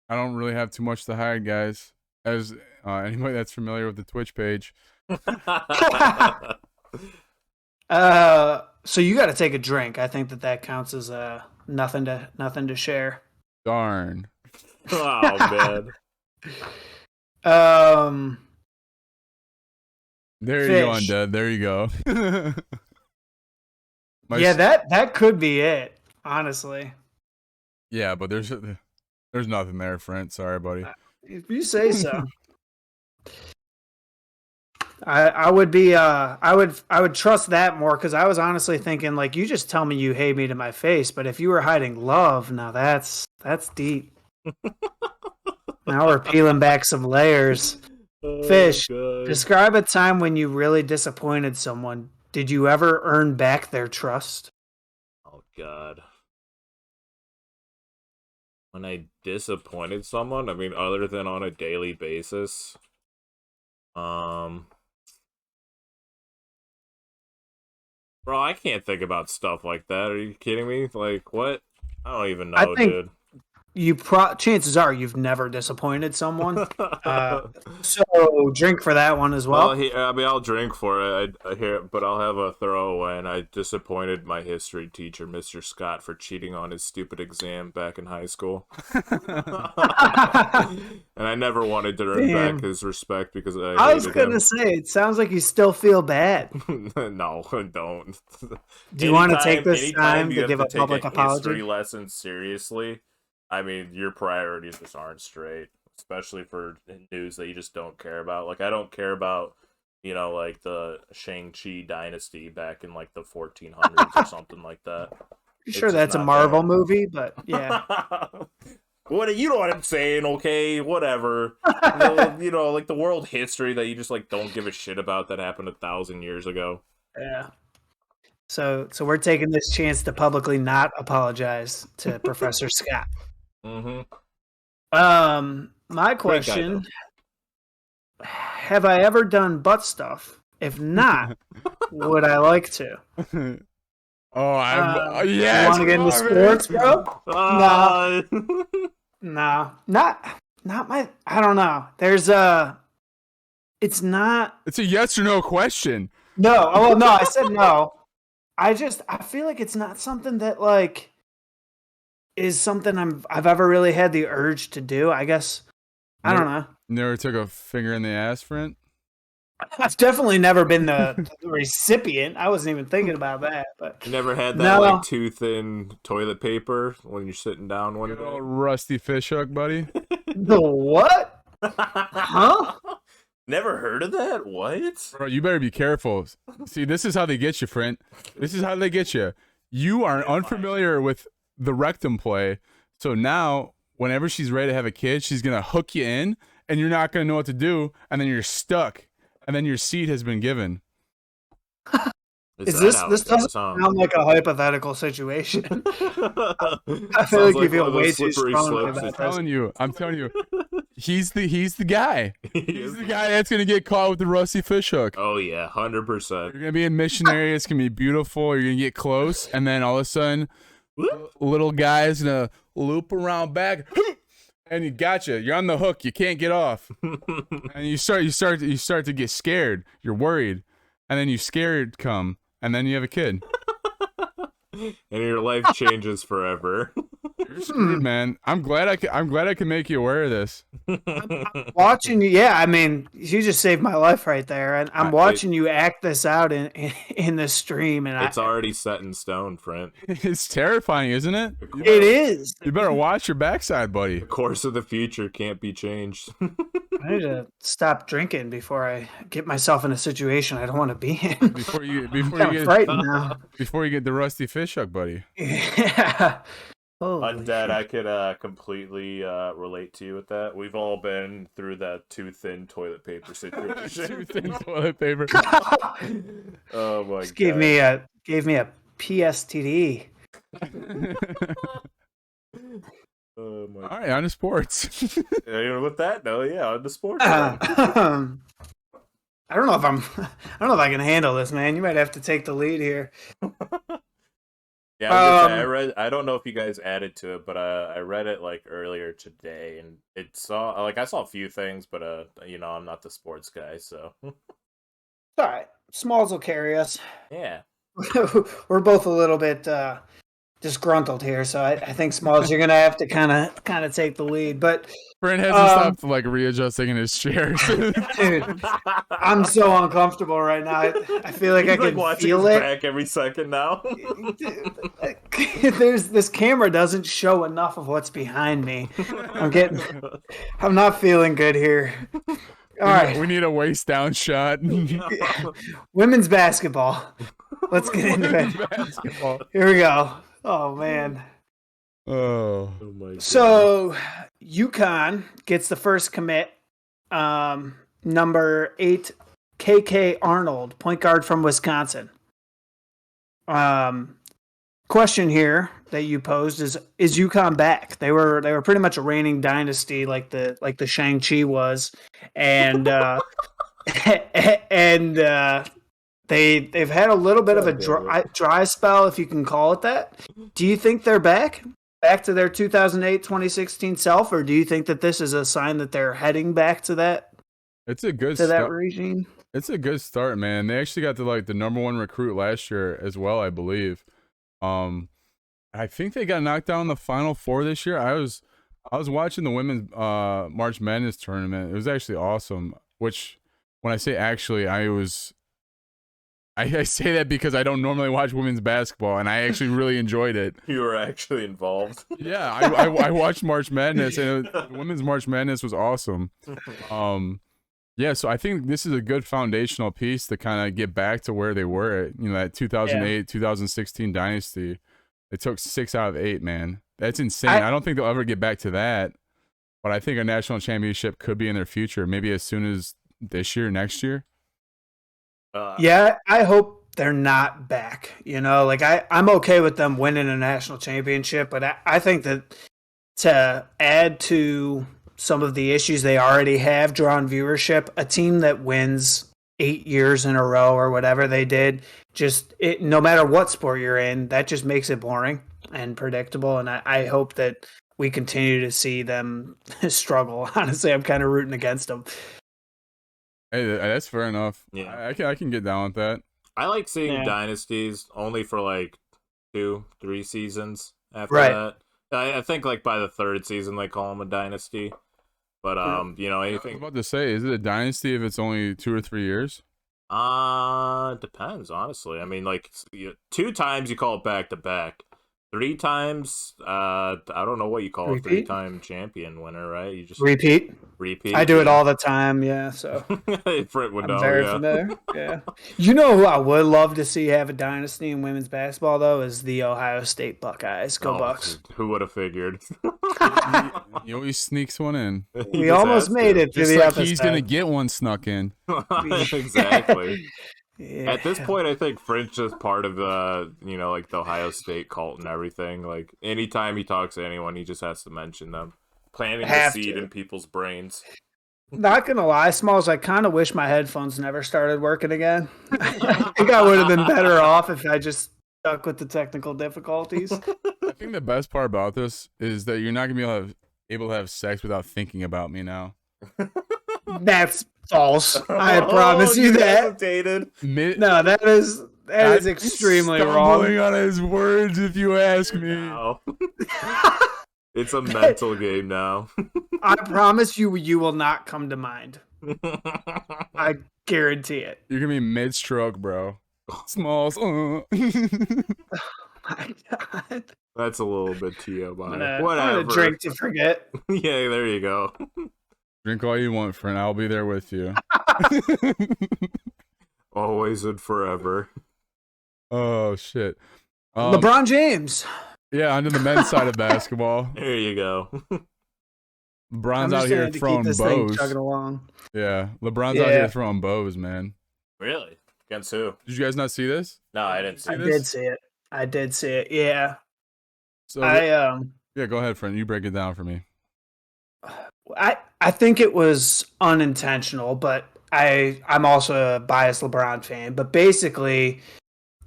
I don't really have too much to hide, guys. As anybody that's familiar with the Twitch page. So you got to take a drink. I think that counts as nothing to share. Darn. Oh man. There you go, Undead. There you go. Yeah, that could be it, honestly. Yeah, but there's nothing there, friend. Sorry, buddy. If you say so. I would trust that more, because I was honestly thinking, like, you just tell me you hate me to my face, but if you were hiding love, now that's deep. Now we're peeling back some layers. Fish, describe a time when you really disappointed someone. Did you ever earn back their trust? Oh God. When I disappointed someone, I mean, other than on a daily basis, bro, I can't think about stuff like that. Are you kidding me? Like, what? I don't even know, dude. Chances are you've never disappointed someone. So drink for that one as well. I mean, I'll drink for it. I hear, but I'll have a throwaway. And I disappointed my history teacher, Mr. Scott, for cheating on his stupid exam back in high school. And I never wanted to earn back his respect because I was gonna say, it sounds like you still feel bad. No, I don't. Do you want to take this time to give a public apology? History lesson seriously. I mean, your priorities just aren't straight, especially for news that you just don't care about. Like, I don't care about, like the Shang-Chi dynasty back in like the 1400s or something like that. Sure, that's a Marvel movie, but yeah. You know what I'm saying, okay? Whatever. Like the world history that you just like don't give a shit about that happened 1,000 years ago. Yeah. So we're taking this chance to publicly not apologize to Professor Scott. My question: have I ever done butt stuff? If not, would I like to? Yes. You want to get into sports, bro? No, not my. I don't know. There's It's not. It's a yes or no question. No. Oh no, I said no. I feel like it's not something that like is something I've ever really had the urge to do. I guess I don't know. Never took a finger in the ass, friend? I've definitely never been the recipient. I wasn't even thinking about that. But you never had that like too thin toilet paper when you're sitting down one day? Rusty fish hook, buddy. The what? Huh? Never heard of that? What? Bro, you better be careful. See, this is how they get you, friend. This is how they get you. You are unfamiliar with the rectum play, so now whenever she's ready to have a kid, she's gonna hook you in, and you're not gonna know what to do, and then you're stuck, and then your seed has been given. Is this doesn't sound like a hypothetical situation? I feel like you feel way too strongly about this. I'm telling you, he's the guy. He's the guy that's gonna get caught with the rusty fish hook. Oh yeah, 100%. You're gonna be a missionary. It's gonna be beautiful. You're gonna get close, and then all of a sudden, little guy is gonna loop around back, and you gotcha. You're on the hook. You can't get off, and you start to get scared. You're worried, and then you scared come. And then you have a kid. And your life changes forever. You're screwed, man. I'm glad I can make you aware of this. I'm watching you. Yeah, I mean, you just saved my life right there, and I'm watching you act this out in the stream, and it's already set in stone, friend. It's terrifying, isn't it? It is. You better watch your backside, buddy. The course of the future can't be changed. I need to stop drinking before I get myself in a situation I don't want to be in. Before you get the rusty fish hook, buddy. Yeah. Undead, I could completely relate to you with that. We've all been through that too thin toilet paper situation. Too thin toilet paper. Oh my god! Gave me a PSTD. Oh my. All right, on to sports. With that, no, yeah, on to sports. I don't know if I can handle this, man. You might have to take the lead here. Yeah, I don't know if you guys added to it, but I read it like earlier today, and I saw a few things, but I'm not the sports guy, so. All right, Smalls will carry us. Yeah, we're both a little bit disgruntled here, so I think Smalls, you're gonna have to kind of take the lead. But Brent hasn't stopped readjusting in his chair. Dude, I'm so uncomfortable right now. I feel like I can feel it back every second now. This camera doesn't show enough of what's behind me. I'm not feeling good here. All right, we need a waist down shot. Women's basketball. Let's get into it. Basketball. Here we go. Oh man. Oh my God. So UConn gets the first commit. Number 8, KK Arnold, point guard from Wisconsin. Question here that you posed is UConn back? They were pretty much a reigning dynasty like the Shang-Chi was, and they've had a little bit of a dry spell, if you can call it that. Do you think they're back to their 2008-2016 self, or do you think that this is a sign that they're heading back to that? It's a good that regime. It's a good start, man. They actually got to the number 1 recruit last year as well, I believe. I think they got knocked out in the Final Four this year. I was watching the women's March Madness tournament. It was actually awesome. Which, when I say actually, I say that because I don't normally watch women's basketball, and I actually really enjoyed it. You were actually involved. Yeah, I watched March Madness, and the women's March Madness was awesome. Yeah, so I think this is a good foundational piece to kind of get back to where they were at, that 2008, 2016 dynasty. They took 6 out of 8, man. That's insane. I don't think they'll ever get back to that, but I think a national championship could be in their future, maybe as soon as this year, next year. Yeah, I hope they're not back. I'm okay with them winning a national championship, but I think that to add to some of the issues they already have drawing viewership, a team that wins 8 years in a row or whatever they did, no matter what sport you're in, that just makes it boring and predictable. And I hope that we continue to see them struggle. Honestly, I'm kind of rooting against them. Hey, that's fair enough. Yeah, I can get down with that. I like seeing dynasties only for 2-3 seasons after that. I think by the 3rd season they call them a dynasty. But anything. I was about to say, is it a dynasty if it's only 2 or 3 years? Depends, honestly. I mean, 2 times you call it back to back. 3 times, I don't know what you call a 3-time champion winner, right? You just repeat. Repeat. I do it all the time, yeah. So Brent would know. I'm very familiar. Yeah. You know who I would love to see have a dynasty in women's basketball though is the Ohio State Buckeyes. Go Bucks! Dude, who would have figured? He always sneaks one in. We almost made it to Just the like episode. he's gonna get one snuck in. Exactly. Yeah. At this point, I think French is part of the, like the Ohio State cult and everything. Like anytime he talks to anyone, he just has to mention them, planting the seed in people's brains. Not gonna lie, Smalls, I kind of wish my headphones never started working again. I think I would have been better off if I just stuck with the technical difficulties. I think the best part about this is that you're not gonna be able to have sex without thinking about me now. That's false. I promise you that. No, that is extremely wrong. Stumbling on his words, if you ask me. Wow. It's a mental game now. I promise you will not come to mind. I guarantee it. You're gonna be mid-stroke, bro. Smalls. My God. That's a little bit TMI. Whatever. I'm gonna drink to forget. Yeah, there you go. Drink all you want, friend. I'll be there with you. Always and forever. Oh shit. LeBron James. Yeah, under the men's side of basketball. There you go. LeBron's out here throwing bows. Along. Yeah, LeBron's out here throwing bows, man. Really? Against who? Did you guys not see this? No, I didn't see this. I did see it. Yeah. So yeah, go ahead, friend. You break it down for me. I think it was unintentional, but I'm also a biased LeBron fan. But basically,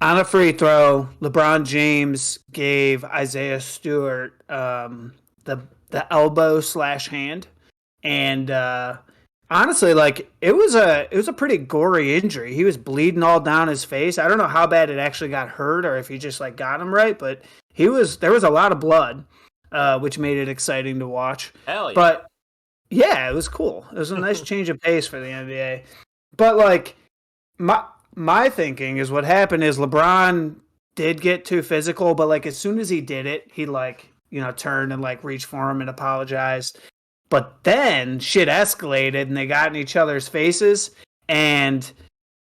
on a free throw, LeBron James gave Isaiah Stewart the elbow / hand, and honestly, like it was a pretty gory injury. He was bleeding all down his face. I don't know how bad it actually got hurt, or if he just like got him right, but there was a lot of blood, which made it exciting to watch. Hell yeah. But yeah, it was cool. It was a nice change of pace for the NBA. But like my thinking is what happened is LeBron did get too physical, but like as soon as he did it, he turned and like reached for him and apologized. But then shit escalated and they got in each other's faces and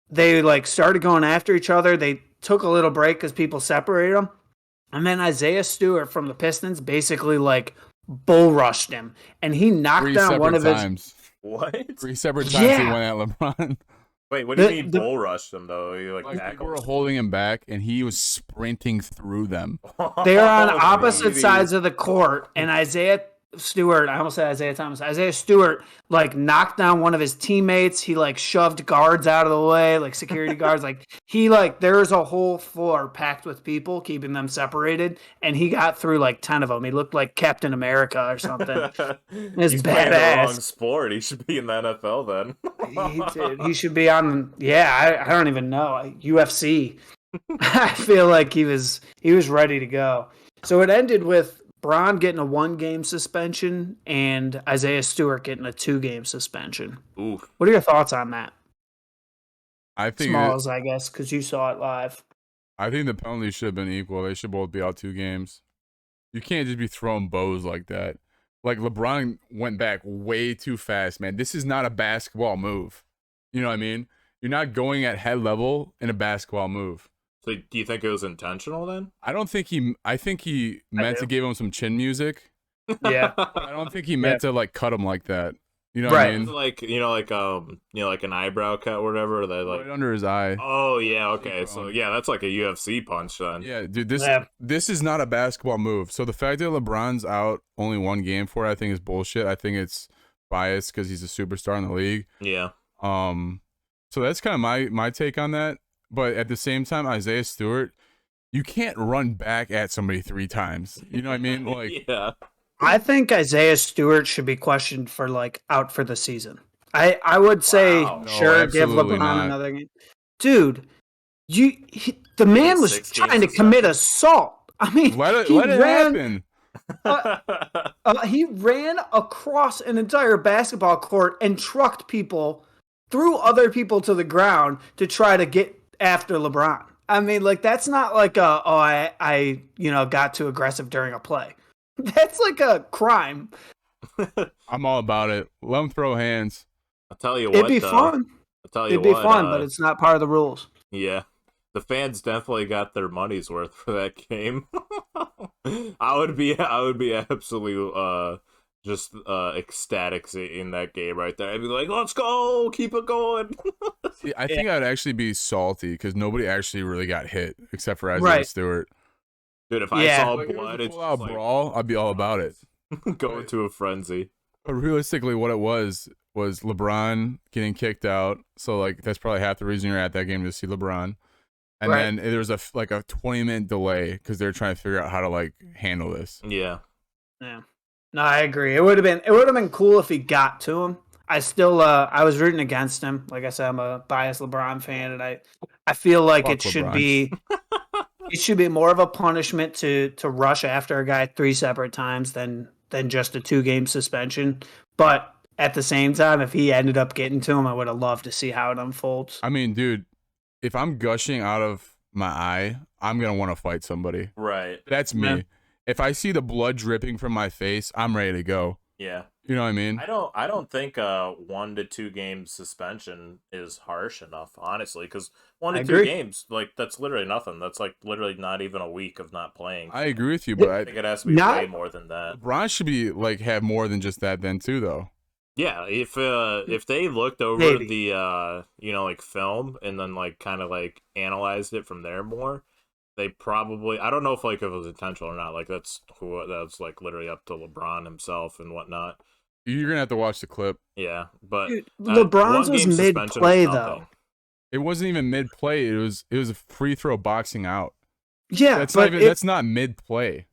they like started going after each other. They took a little break because people separated them. And then Isaiah Stewart from the Pistons basically like bull rushed him and he knocked down one of his. What? 3 separate times he went at LeBron. Wait, what do you mean bull rushed him though? You people were holding him back and he was sprinting through them. They're on opposite sides of the court and Isaiah Stewart, I almost said Isaiah Thomas. Isaiah Stewart like knocked down one of his teammates. He like shoved guards out of the way, like security guards. Like there was a whole floor packed with people, keeping them separated, and he got through like 10 of them. He looked like Captain America or something. He's playing the wrong sport. He should be in the NFL then. He should be on. Yeah, I don't even know UFC. I feel like he was ready to go. So it ended with Bron getting a 1-game suspension and Isaiah Stewart getting a 2-game suspension. Oof. What are your thoughts on that? I think Smalls, I guess, because you saw it live. I think the penalties should have been equal. They should both be out 2 games. You can't just be throwing bows like that. Like LeBron went back way too fast, man. This is not a basketball move. You know what I mean? You're not going at head level in a basketball move. So do you think it was intentional then? I think he meant to give him some chin music. Yeah. I don't think he meant to like cut him like that. You know what I mean? Like like an eyebrow cut or whatever. Or they like right under his eye. Oh yeah, okay. So yeah, that's like a UFC punch then. Yeah, dude, this is not a basketball move. So the fact that LeBron's out only 1 game for it, I think is bullshit. I think it's biased because he's a superstar in the league. Yeah. So that's kind of my take on that. But at the same time, Isaiah Stewart, you can't run back at somebody 3 times. You know what I mean? Like, yeah. I think Isaiah Stewart should be questioned for like out for the season. I would say sure, give LeBron another game. Dude, the man was trying to commit assault. I mean, let it happen. He ran across an entire basketball court and trucked people, threw other people to the ground to try to get after LeBron. I mean, like that's not like I got too aggressive during a play. That's like a crime. I'm all about it. Let them throw hands. I'll tell you It'd what, be though. fun. I'll tell you It'd be what, fun, but it's not part of the rules. yeah. The fans definitely got their money's worth for that game. I would be absolutely just ecstatic in that game right there. I'd be like, let's go, keep it going. See, I think I'd actually be salty because nobody actually really got hit except for Isaiah Stewart. Dude, if I saw blood, it's full-out brawl, I'd be all about it. Go into a frenzy. But realistically, what it was LeBron getting kicked out. So like that's probably half the reason you're at that game, to see LeBron. And then there was a 20-minute delay because they're trying to figure out how to like handle this. Yeah. Yeah. No, I agree. It would have been cool if he got to him. I still I was rooting against him. Like I said, I'm a biased LeBron fan, and I feel like Fuck it should LeBron. be it should be more of a punishment to rush after a guy 3 separate times than just a 2-game suspension. But at the same time, if he ended up getting to him, I would have loved to see how it unfolds. I mean, dude, if I'm gushing out of my eye, I'm gonna want to fight somebody. Right. That's me. Yeah. If I see the blood dripping from my face, I'm ready to go. Yeah. You know what I mean? I don't think 1 to 2 game suspension is harsh enough, honestly, because 1 to 2 games, like, that's literally nothing. That's like literally not even a week of not playing. I agree with you, but I think it has to be way more than that. LeBron should be like have more than just that then too, though. Yeah, if they looked over the like film and then like kind of like analyzed it from there more, they probably, I don't know if like if it was intentional or not. Like that's like literally up to LeBron himself and whatnot. You're gonna have to watch the clip. Yeah, but Dude, LeBron's was mid-play though. It wasn't even mid-play. It was a free throw boxing out. Yeah, that's not mid-play.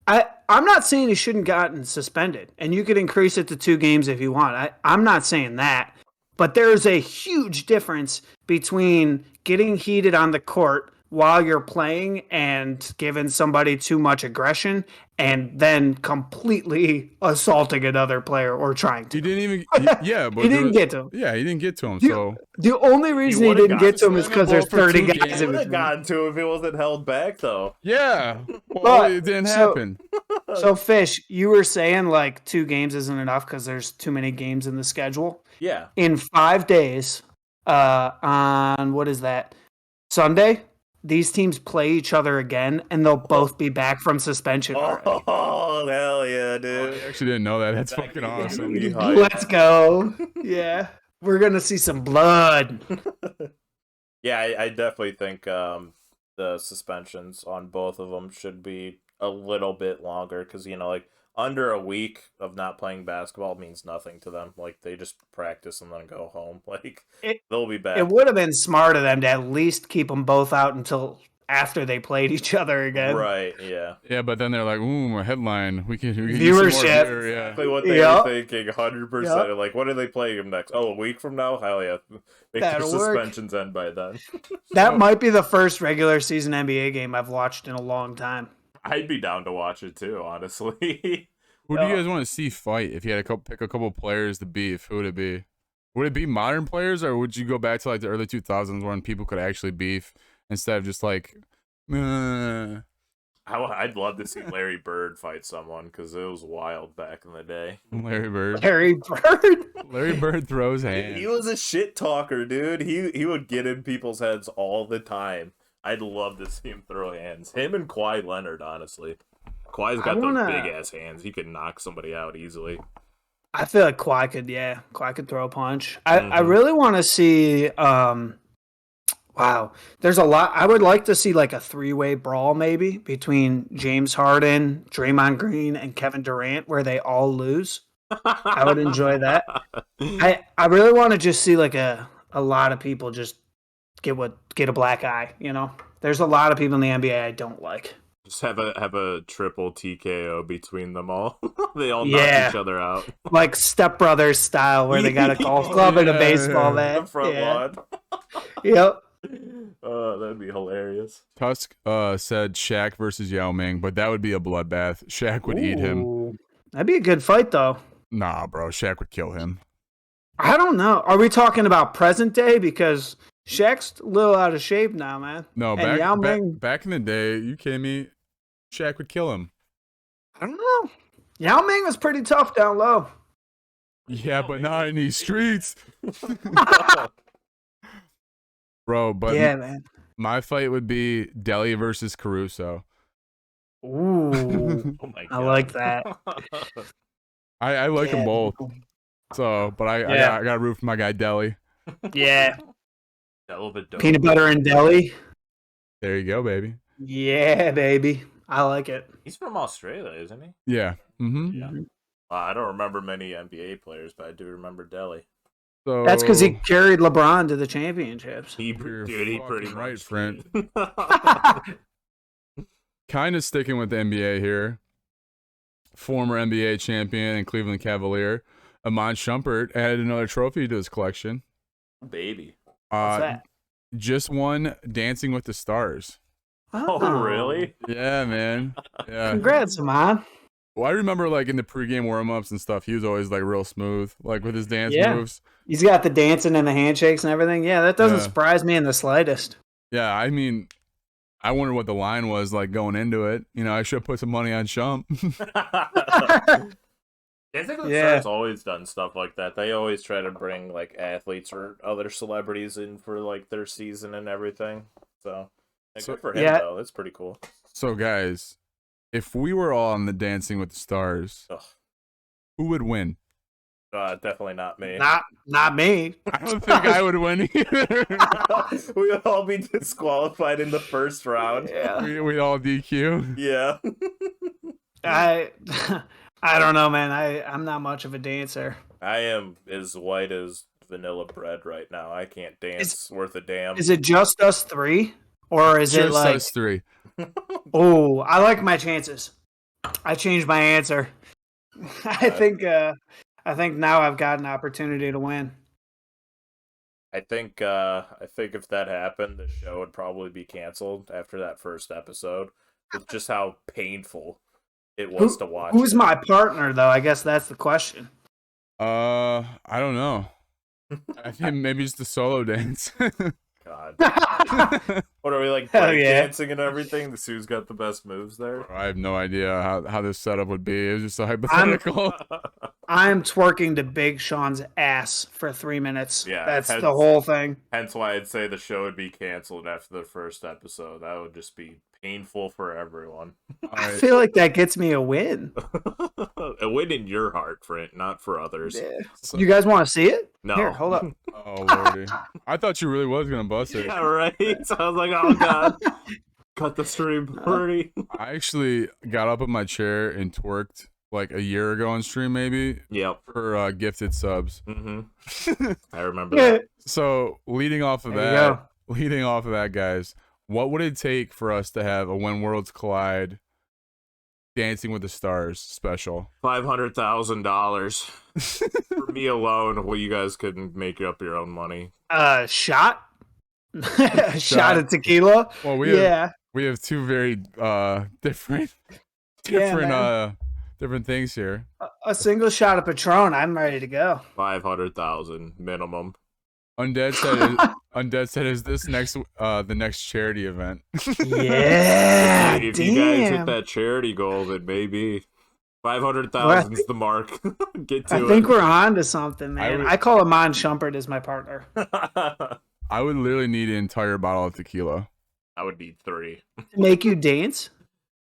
I'm not saying he shouldn't gotten suspended, and you could increase it to 2 games if you want. I'm not saying that, but there's a huge difference between getting heated on the court while you're playing and giving somebody too much aggression and then completely assaulting another player or trying to. He didn't even, but he didn't get to him. Yeah, he didn't get to him. So the only reason he didn't get to him is because there's 30 guys. He would have gotten to him if he wasn't held back, though. Yeah, well, it didn't happen. So, Fish, you were saying like 2 games isn't enough because there's too many games in the schedule. Yeah. In 5 days, on what is that? Sunday, these teams play each other again, and they'll both be back from suspension already. Oh, hell yeah, dude. I actually didn't know that. That's fucking awesome. Let's go. Yeah. We're going to see some blood. Yeah, I definitely think the suspensions on both of them should be a little bit longer because, like, under a week of not playing basketball means nothing to them. Like, they just practice and then go home. Like, they'll be back. It would have been smart of them to at least keep them both out until after they played each other again. Right, yeah. Yeah, but then they're like, ooh, a headline. We can viewership. Yeah. Exactly what they were thinking, 100%. Yep. Like, when are they playing him next? Oh, a week from now? Hell yeah. Make the suspensions end by then. That might be the first regular season NBA game I've watched in a long time. I'd be down to watch it too, honestly. Who do you guys want to see fight? If you had to pick a couple players to beef, who would it be? Would it be modern players, or would you go back to like the early 2000s when people could actually beef instead of just like? I'd love to see Larry Bird fight someone because it was wild back in the day. Larry Bird throws hands. He was a shit talker, dude. He would get in people's heads all the time. I'd love to see him throw hands. Him and Kawhi Leonard, honestly. Kawhi's got those big-ass hands. He could knock somebody out easily. I feel like Kawhi could throw a punch. I really want to see, there's a lot. I would like to see like a 3-way brawl maybe between James Harden, Draymond Green, and Kevin Durant where they all lose. I would enjoy that. I really want to just see like a lot of people just get a black eye, There's a lot of people in the NBA I don't like. Just have a triple TKO between them all. They all knock each other out. Like Step Brothers style where they got a golf club and a baseball bat. The front lawn. Yep. Oh, that'd be hilarious. Tusk said Shaq versus Yao Ming, but that would be a bloodbath. Shaq would eat him. That'd be a good fight though. Nah, bro. Shaq would kill him. I don't know. Are we talking about present day? Because Shaq's a little out of shape now, man. No, back in the day, you kidding me? Shaq would kill him. I don't know. Yao Ming was pretty tough down low. Yeah, but not in these streets. Bro, but Yeah, man. my fight would be Delhi versus Caruso. Ooh. Oh my god. I like that. I like them both. So, but I got to root for my guy Delhi. Yeah. Dope. Peanut butter and deli. There you go, baby. Yeah, baby. I like it. He's from Australia, isn't he? Yeah. Mm-hmm. Yeah. I don't remember many NBA players, but I do remember Delhi. So That's because he carried LeBron to the championships. He pretty fucking right, much friend. did. Kind of sticking with the NBA here. Former NBA champion and Cleveland Cavalier, Iman Shumpert added another trophy to his collection. Baby. What's that? Just won Dancing with the Stars. Oh, really? Yeah, man. Yeah. Congrats, man. Well, I remember like in the pregame warm-ups and stuff, he was always like real smooth, like with his dance moves. He's got the dancing and the handshakes and everything. Yeah, that doesn't surprise me in the slightest. Yeah, I mean, I wonder what the line was like going into it. You know, I should have put some money on Shump. Dancing with the Stars always done stuff like that. They always try to bring like athletes or other celebrities in for like their season and everything. So, good for him though. That's pretty cool. So, guys, if we were all on the Dancing with the Stars, who would win? Definitely not me. Not me. I don't think I would win either. We would all be disqualified in the first round. Yeah. We all DQ. Yeah. I don't know, man. I'm not much of a dancer. I am as white as vanilla bread right now. I can't dance worth a damn. Is it just us three? Or is it like us three? Oh, I like my chances. I changed my answer. I think now I've got an opportunity to win. I think if that happened, the show would probably be canceled after that first episode. With just how painful it was to watch. Who's my partner, though? I guess that's the question. I don't know. I think maybe just the solo dance. God. What are we like dancing and everything? The Sue's got the best moves there. I have no idea how this setup would be. It was just a hypothetical. I'm twerking to Big Sean's ass for 3 minutes. Yeah, that's the whole thing. Hence why I'd say the show would be canceled after the first episode. That would just be painful for everyone. I feel like that gets me a win. A win in your heart, Front, not for others. Yeah. You guys want to see it? No. Here, hold up. Oh, lordy. I thought you really was going to bust it. Yeah, right? So I was like, oh, God. Cut the stream already. I actually got up in my chair and twerked like a year ago on stream, maybe. Yep. For gifted subs. Mm-hmm. I remember that. So, leading off of that, guys, what would it take for us to have a When Worlds Collide Dancing with the Stars special? $500,000 for me alone. Well, you guys couldn't make up your own money. Shot? Shot of tequila? Well, we have two very different things here. A single shot of Patron. I'm ready to go. 500,000 minimum. Undead said, "Is this the next charity event?" Yeah. If you guys hit that charity goal, then maybe 500,000 is the mark. Get to it. I think we're on to something, man. I call Iman Shumpert as my partner. I would literally need an entire bottle of tequila. I would need 3. To make you dance?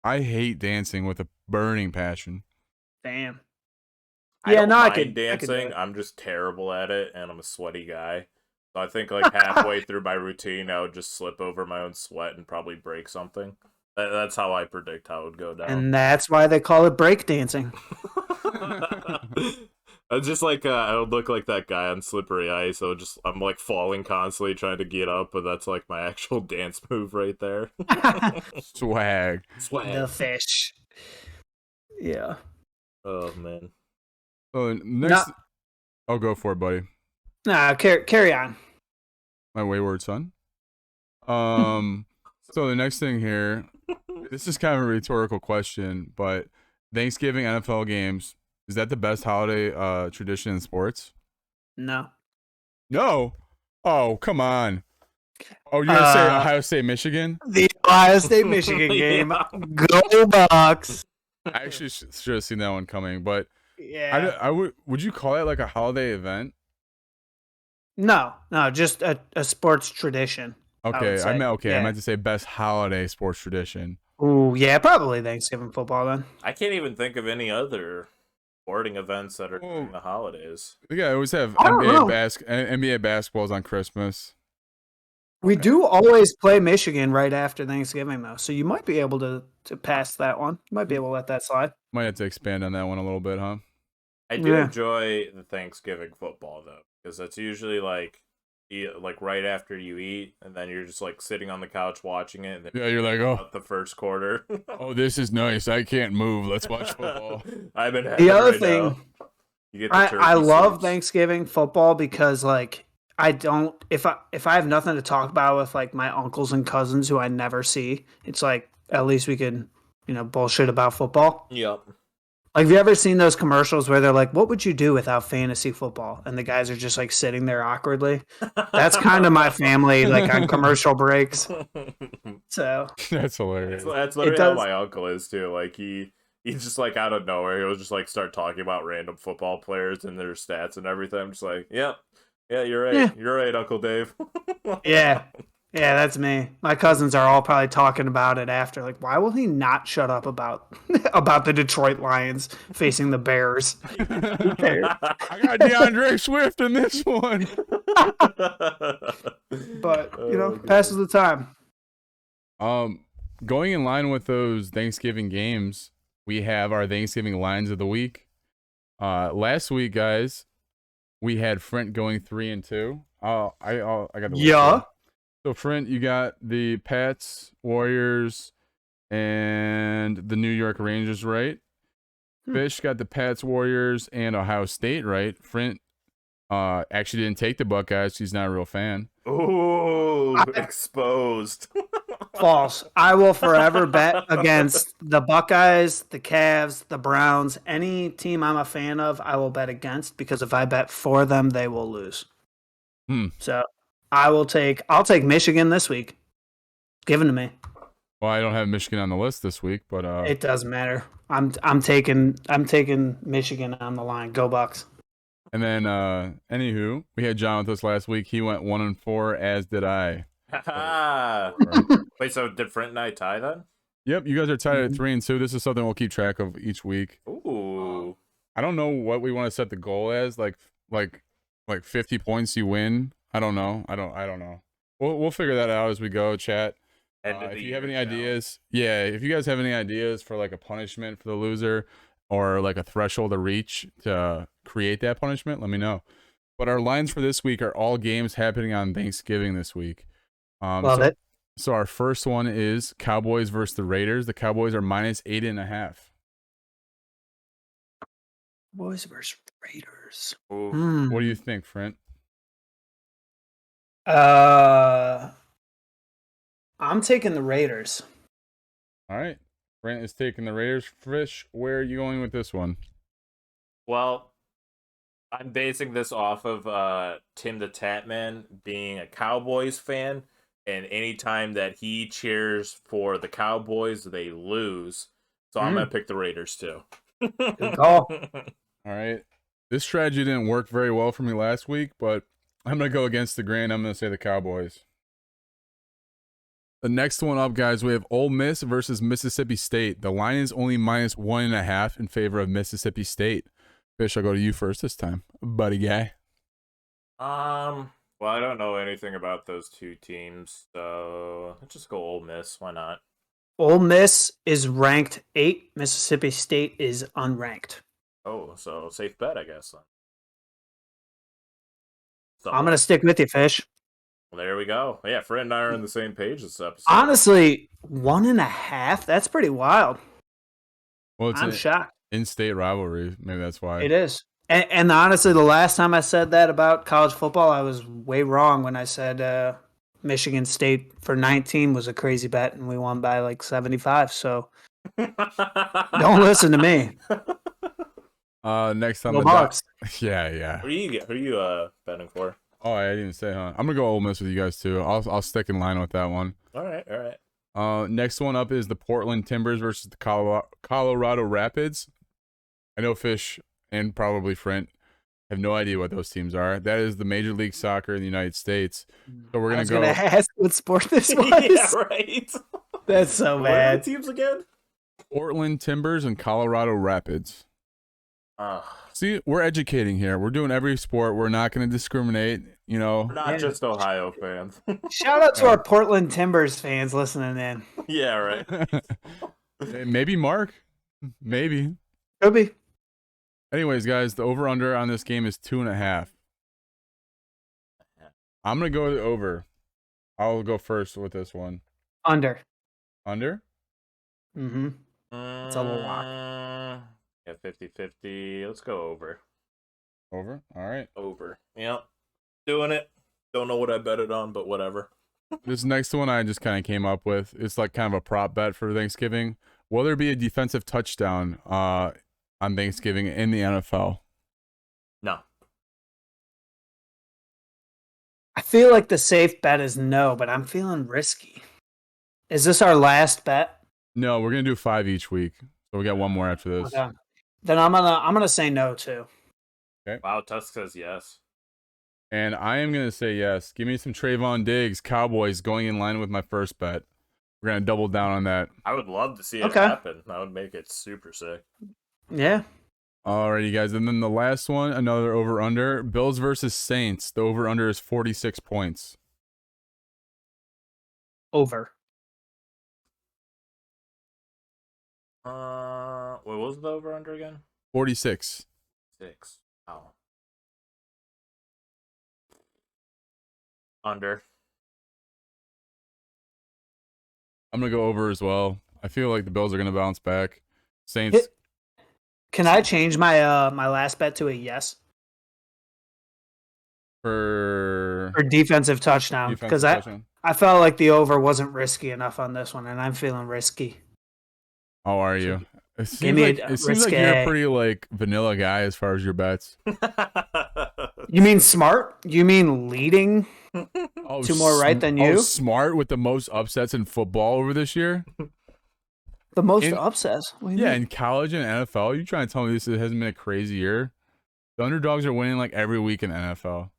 I hate dancing with a burning passion. Damn. I could dancing. I'm just terrible at it, and I'm a sweaty guy. So I think like halfway through my routine, I would just slip over my own sweat and probably break something. That's how I predict how it would go down. And that's why they call it break dancing. It's just like I would look like that guy on slippery ice. I'm like falling constantly trying to get up, but that's like my actual dance move right there. Swag. The fish. Yeah. Oh man. So next, I'll go for it, buddy. Nah, carry on. My wayward son. So the next thing here, this is kind of a rhetorical question, but Thanksgiving NFL games, is that the best holiday tradition in sports? No. No? Oh, come on. Oh, you're going to say Ohio State, Michigan? The Ohio State, Michigan game. Go Bucks. I actually should have seen that one coming, but Yeah. I would you call it like a holiday event? No, just a sports tradition. I would Okay, say. I Yeah. meant to say best holiday sports tradition. Ooh, yeah, probably Thanksgiving football then. I can't even think of any other sporting events that are during Well, the holidays. yeah, I always have I don't know. NBA basketballs on Christmas. We Okay. do always play Michigan right after Thanksgiving though, so you might be able to pass that one. You might be able to let that slide. Might have to expand on that one a little bit, huh? I do Yeah. enjoy the Thanksgiving football though, because that's usually like right after you eat, and then you're just like sitting on the couch watching it. And then Yeah, you're like, oh, the first quarter. oh, this is nice. I can't move. Let's watch football. I'm in The other right thing, now. You get the I turkey love soups. Thanksgiving football because like I don't if I have nothing to talk about with like my uncles and cousins who I never see, it's like at least we can, bullshit about football. Yep. Like, have you ever seen those commercials where they're like, "What would you do without fantasy football?" And the guys are just like sitting there awkwardly. That's kind of my family, like on commercial breaks. So That's hilarious. That's literally how my uncle is too. Like he's just like out of nowhere, he'll just like start talking about random football players and their stats and everything. I'm just like, yep, yeah, you're right, Yeah. you're right, Uncle Dave. yeah, that's me. My cousins are all probably talking about it after. Like, why will he not shut up about about the Detroit Lions facing the Bears? I got DeAndre Swift in this one. But passes the time. Going in line with those Thanksgiving games, we have our Thanksgiving lines of the week. Last week, guys, we had Front going 3-2. I got the list here. So Front, you got the Pats, Warriors, and the New York Rangers right. Fish got the Pats, Warriors, and Ohio State right. Front actually didn't take the Buckeyes. He's not a real fan. Ooh, exposed. False. I will forever bet against the Buckeyes, the Cavs, the Browns, any team I'm a fan of, I will bet against because if I bet for them, they will lose. So I'll take Michigan this week. Given to me. Well, I don't have Michigan on the list this week, but it doesn't matter. I'm taking Michigan on the line. Go Bucks. And then anywho, we had John with us last week. He went 1-4, as did I. Wait, so did Front and I tie then? Yep, you guys are tied at 3-2. This is something we'll keep track of each week. Ooh. I don't know what we want to set the goal as. Like 50 points you win. I don't know. I don't know. We'll figure that out as we go, chat. If you have any ideas, if you guys have any ideas for like a punishment for the loser or like a threshold to reach to create that punishment, let me know. But our lines for this week are all games happening on Thanksgiving this week. Love it. So our first one is Cowboys versus the Raiders. The Cowboys are -8.5. Cowboys versus Raiders. What do you think, Front? I'm taking the Raiders. All right. Brent is taking the Raiders. Fish, where are you going with this one? Well, I'm basing this off of Tim the Tatman being a Cowboys fan, and anytime that he cheers for the Cowboys, they lose. So I'm going to pick the Raiders too. Good call. All right. This strategy didn't work very well for me last week, but I'm going to go against the grain. I'm going to say the Cowboys. The next one up, guys, we have Ole Miss versus Mississippi State. The line is only -1.5 in favor of Mississippi State. Fish, I'll go to you first this time, buddy guy. Well, I don't know anything about those two teams, so let's just go Ole Miss. Why not? Ole Miss is ranked 8. Mississippi State is unranked. Oh, so safe bet, I guess. So I'm going to stick with you, Fish. Well, there we go. Yeah, Fred and I are on the same page this episode. Honestly, 1.5, that's pretty wild. Well, I'm shocked. In-state rivalry. Maybe that's why. It is. And honestly, the last time I said that about college football, I was way wrong when I said Michigan State for 19 was a crazy bet, and we won by like 75. So don't listen to me. Next on Go the Bucks. Yeah. Who are you betting for? Oh, I didn't even say, huh? I'm gonna go Ole Miss with you guys too. I'll stick in line with that one. All right. Next one up is the Portland Timbers versus the Colorado Rapids. I know Fish and probably Front have no idea what those teams are. That is the Major League Soccer in the United States. So we're gonna go. I was gonna ask what sport this was. Yeah, right. That's so What are the bad. teams again? Portland Timbers and Colorado Rapids. See, we're educating here. We're doing every sport. We're not going to discriminate. You know, We're not just Ohio fans. Shout out to our Portland Timbers fans listening in. Yeah, right. Maybe Mark. Maybe. Could be. Anyways, guys, the over/under on this game is 2.5. I'm gonna go with over. I'll go first with this one. Under. Under? Mm-hmm. It's a lock. Yeah, 50-50. Let's go over. Over? All right. Over. Yep. Doing it. Don't know what I bet it on, but whatever. This next one I just kind of came up with. It's like kind of a prop bet for Thanksgiving. Will there be a defensive touchdown on Thanksgiving in the NFL? No. I feel like the safe bet is no, but I'm feeling risky. Is this our last bet? No, we're gonna do 5 each week. So we got one more after this. Okay. Then I'm gonna say no too. Okay. Wow, Tusk says yes. And I am gonna say yes. Give me some Trayvon Diggs, Cowboys going in line with my first bet. We're gonna double down on that. I would love to see it happen. That would make it super sick. Yeah. Alrighty, guys. And then the last one, another over/under. Bills versus Saints. The over/under is 46 points. Over. What was the over under again? 46. 6. Oh. Under. I'm gonna go over as well. I feel like the Bills are gonna bounce back. Saints. Can I change my my last bet to a yes For defensive touchdown? Because I felt like the over wasn't risky enough on this one, and I'm feeling risky. How are you? It seems like you're a pretty like vanilla guy as far as your bets. You mean smart? You mean leading to more right than you? Oh, smart with the most upsets in football over this year? The most upsets? Yeah, in college and NFL. You trying to tell me this hasn't been a crazy year? The underdogs are winning like every week in NFL.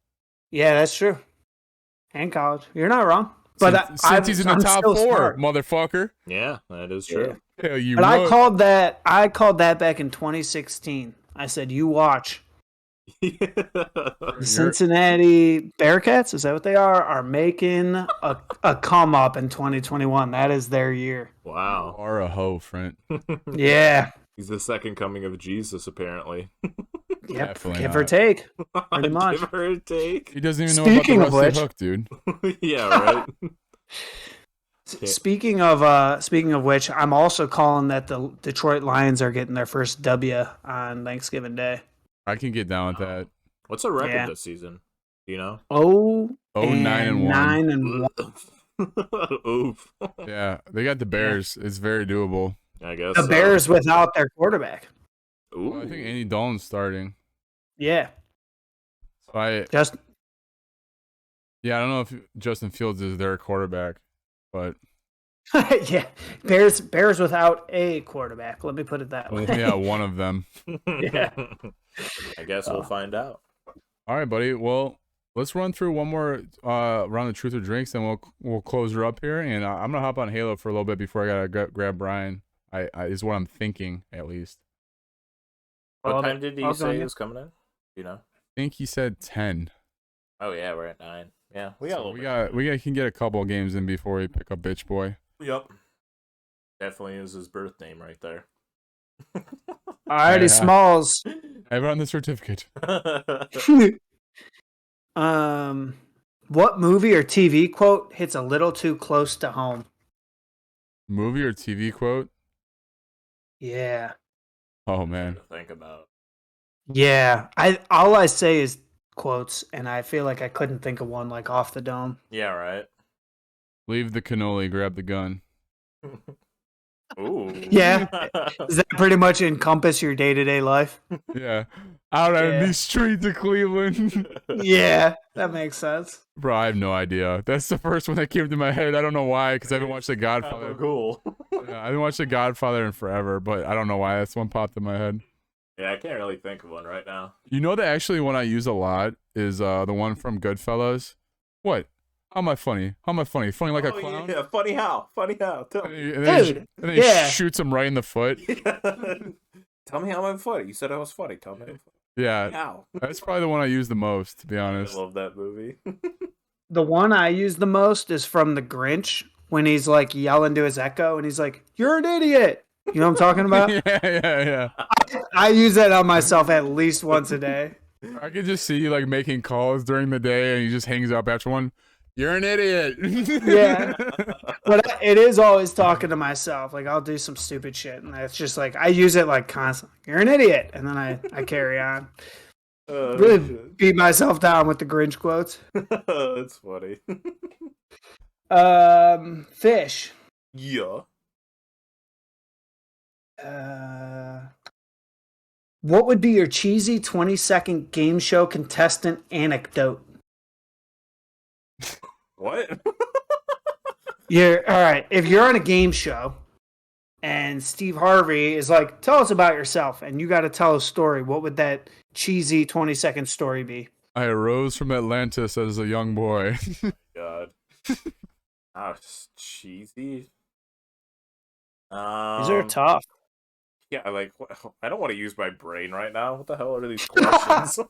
Yeah, that's true. And college. You're not wrong. But since he's in the top 4, motherfucker. Yeah, that is true. Yeah. Hell, you but I called that back in 2016. I said, you watch. Cincinnati Bearcats, is that what they are making a come up in 2021. That is their year. Wow. You are a hoe, friend. Yeah. He's the second coming of Jesus, apparently. Yep. Give or take. Pretty much. Give or take. He doesn't even know about the rusty hook, dude. Yeah, right. Speaking of which, I'm also calling that the Detroit Lions are getting their first W on Thanksgiving Day. I can get down with that. What's the record this season? Do you know? 9-1. Oof. Yeah, they got the Bears. Yeah. It's very doable. I guess the Bears without their quarterback. Ooh. Well, I think Andy Dalton's starting. Yeah. So I don't know if Justin Fields is their quarterback, but yeah, Bears without a quarterback. Let me put it that way. Yeah, one of them. Yeah. I guess we'll find out. All right, buddy. Well, let's run through one more round of truth or drinks, and we'll close her up here. And I'm gonna hop on Halo for a little bit before I gotta grab Brian. I is what I'm thinking at least. What time did he say he was coming in? You know? I think he said 10. Oh yeah, we're at 9. Yeah, we can get a couple games in before we pick up Bitch Boy. Yep. Definitely is his birth name right there. Alrighty, Smalls. I have it on the certificate. What movie or TV quote hits a little too close to home? Movie or TV quote? Yeah. Oh man. To think about. Yeah, all I say is quotes, and I feel like I couldn't think of one like off the dome. Yeah, right. Leave the cannoli, grab the gun. Ooh. Yeah. Does that pretty much encompass your day-to-day life? Yeah. Out on Yeah. these streets of Cleveland. Yeah, that makes sense. Bro, I have no idea. That's the first one that came to my head. I don't know why, because I haven't watched The Godfather. Cool. Yeah, I haven't watched The Godfather in forever, but I don't know why. That's one popped in my head. Yeah, I can't really think of one right now. You know that actually one I use a lot is the one from Goodfellas. What? How am I funny? How am I funny? Funny like a clown? Yeah, funny how? Funny how? Tell me. And then, Dude, and then yeah. he shoots him right in the foot. Tell me how I'm funny. You said I was funny. Tell me how I'm funny. Yeah, How? that's probably the one I use the most, to be I honest. love that movie. The one I use the most is from The Grinch when he's like yelling to his echo and he's like, "You're an idiot." You know what I'm talking about? yeah. I use that on myself at least once a day. I could just see you like making calls during the day and he just hangs up after one. You're an idiot. Yeah. But it is always talking to myself. Like I'll do some stupid shit and it's just like I use it like constantly. You're an idiot. And then I carry on. Really beat myself down with the Grinch quotes. That's funny. Fish. Yeah. What would be your cheesy 20-second game show contestant anecdote? What? All right. If you're on a game show and Steve Harvey is like, "Tell us about yourself," and you got to tell a story, what would that cheesy 20-second story be? I arose from Atlantis as a young boy. God. Oh, it's cheesy. These are tough. Yeah, like I don't want to use my brain right now. What the hell are these questions?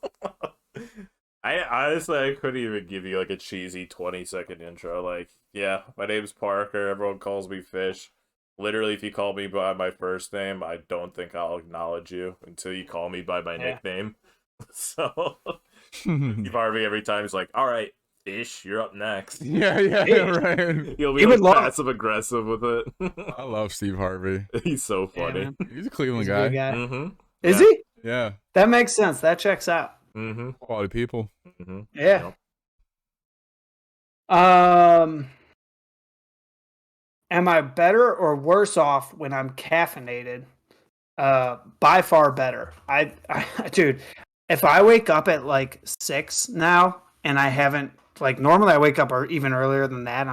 I honestly I couldn't even give you like a cheesy 20-second intro. Like, yeah, my name's Parker. Everyone calls me Fish. Literally, if you call me by my first name, I don't think I'll acknowledge you until you call me by my nickname. So, Steve Harvey every time is like, "All right, Fish, you're up next." Yeah, right. He'll be like passive aggressive with it. I love Steve Harvey. He's so funny. Yeah, He's a Cleveland he's a guy. good guy. Mm-hmm. Is he? Yeah. That makes sense. That checks out. Mm-hmm. Quality people. Mm-hmm. Yeah. Am I better or worse off when I'm caffeinated? By far better. I dude, if I wake up at like 6 now and I haven't like normally I wake up or even earlier than that.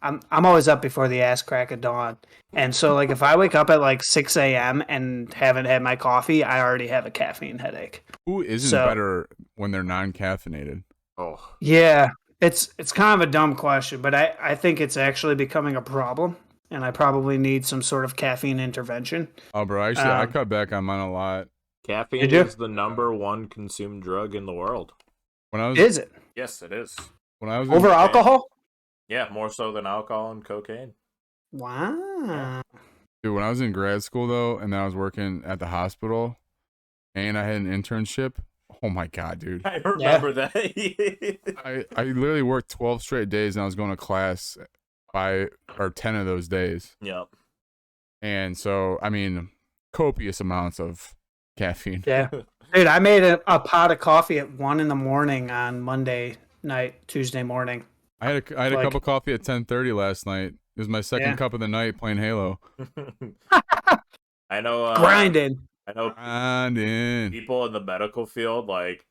I'm always up before the ass crack of dawn. And so like if I wake up at like 6 a.m. and haven't had my coffee, I already have a caffeine headache. Who isn't better when they're non-caffeinated? Oh. Yeah. It's kind of a dumb question, but I think it's actually becoming a problem, and I probably need some sort of caffeine intervention. Oh, bro, actually, I cut back on mine a lot. Caffeine is the #1 consumed drug in the world. Is it? Yes, it is. When I was over alcohol? Yeah, more so than alcohol and cocaine. Wow. Dude, when I was in grad school, though, and then I was working at the hospital, and I had an internship, oh my God, dude. I remember that. I literally worked 12 straight days, and I was going to class 10 of those days. Yep. And so, I mean, copious amounts of caffeine. Yeah. Dude, I made a pot of coffee at 1 a.m. on Monday night, Tuesday morning. I had a cup of coffee at 10:30 last night. It was my second cup of the night playing Halo. I know. Grinding. I know people in the medical field, like,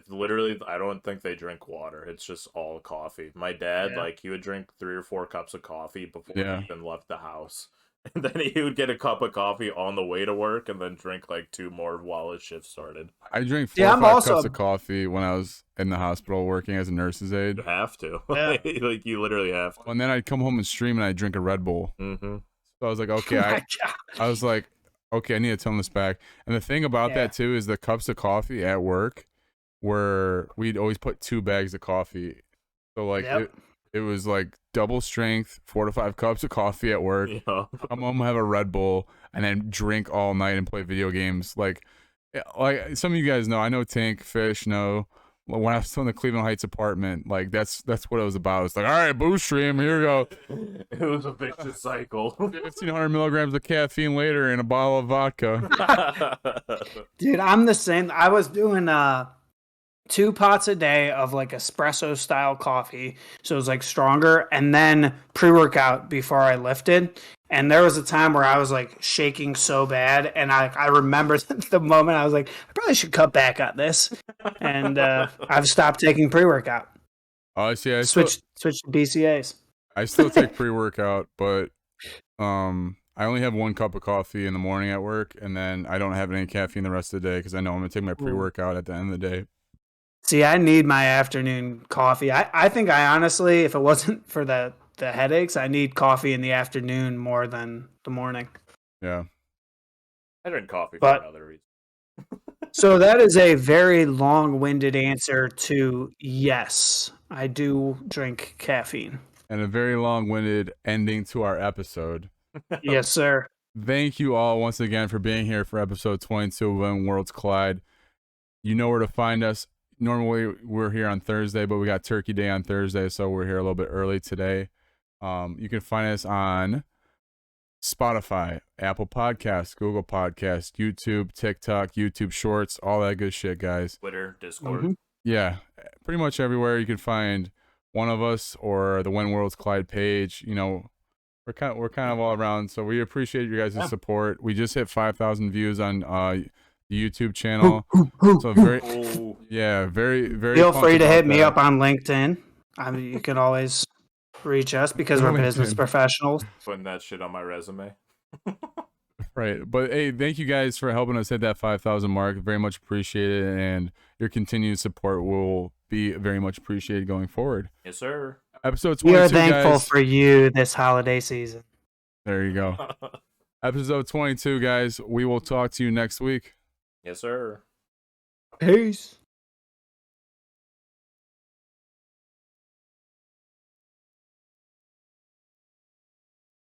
literally, I don't think they drink water. It's just all coffee. My dad, like, he would drink 3 or 4 cups of coffee before he even left the house. And then he would get a cup of coffee on the way to work and then drink, like, 2 more while his shift started. I drank 4 or 5 cups of coffee when I was in the hospital working as a nurse's aide. You have to. Like, you literally have to. And then I'd come home and stream and I'd drink a Red Bull. Mm-hmm. So I was like, okay, I was like, okay, I need to tone this back. And the thing about that, too, is the cups of coffee at work where we'd always put 2 bags of coffee. So, like, it was, like, double strength, 4 to 5 cups of coffee at work. Yeah. Come home, have a Red Bull, and then drink all night and play video games. Like some of you guys know, I know Tank, Fish, know. When I was still in the Cleveland Heights apartment, like, that's what it was about. It's like, all right, boost stream, here we go. It was a vicious cycle. 1,500 milligrams of caffeine later and a bottle of vodka. Dude, I'm the same. I was doing 2 pots a day of like espresso style coffee, so it was like stronger, and then pre-workout before I lifted. And there was a time where I was like shaking so bad, and I remember the moment I was like, I probably should cut back on this, and I've stopped taking pre-workout. Oh, I see. Switch to BCAs. I still take pre-workout, but I only have 1 cup of coffee in the morning at work, and then I don't have any caffeine the rest of the day because I know I'm gonna take my pre-workout at the end of the day. See, I need my afternoon coffee. I think I honestly, if it wasn't for the headaches, I need coffee in the afternoon more than the morning. Yeah. I drink coffee for another reason. So that is a very long-winded answer to yes, I do drink caffeine. And a very long-winded ending to our episode. Yes, sir. Thank you all once again for being here for episode 22 of When Worlds Collide. You know where to find us. Normally we're here on Thursday, but we got Turkey Day on Thursday, so we're here a little bit early today. You can find us on Spotify, Apple Podcasts, Google Podcasts, YouTube, TikTok, YouTube Shorts, all that good shit, guys. Twitter, Discord. Mm-hmm. Yeah, pretty much everywhere you can find one of us or the When Worlds Collide page. You know, we're kind of all around, so we appreciate you guys' support. We just hit 5,000 views on the YouTube channel. So very Feel free to hit me up on LinkedIn. You can always reach us because we're business professionals. Putting that shit on my resume. Right. But hey, thank you guys for helping us hit that 5,000 mark. Very much appreciated, and your continued support will be very much appreciated going forward. Yes, sir. Episode 22, we are thankful guys. for you this holiday season. There you go. Episode 22, guys. We will talk to you next week. Yes, sir. Peace.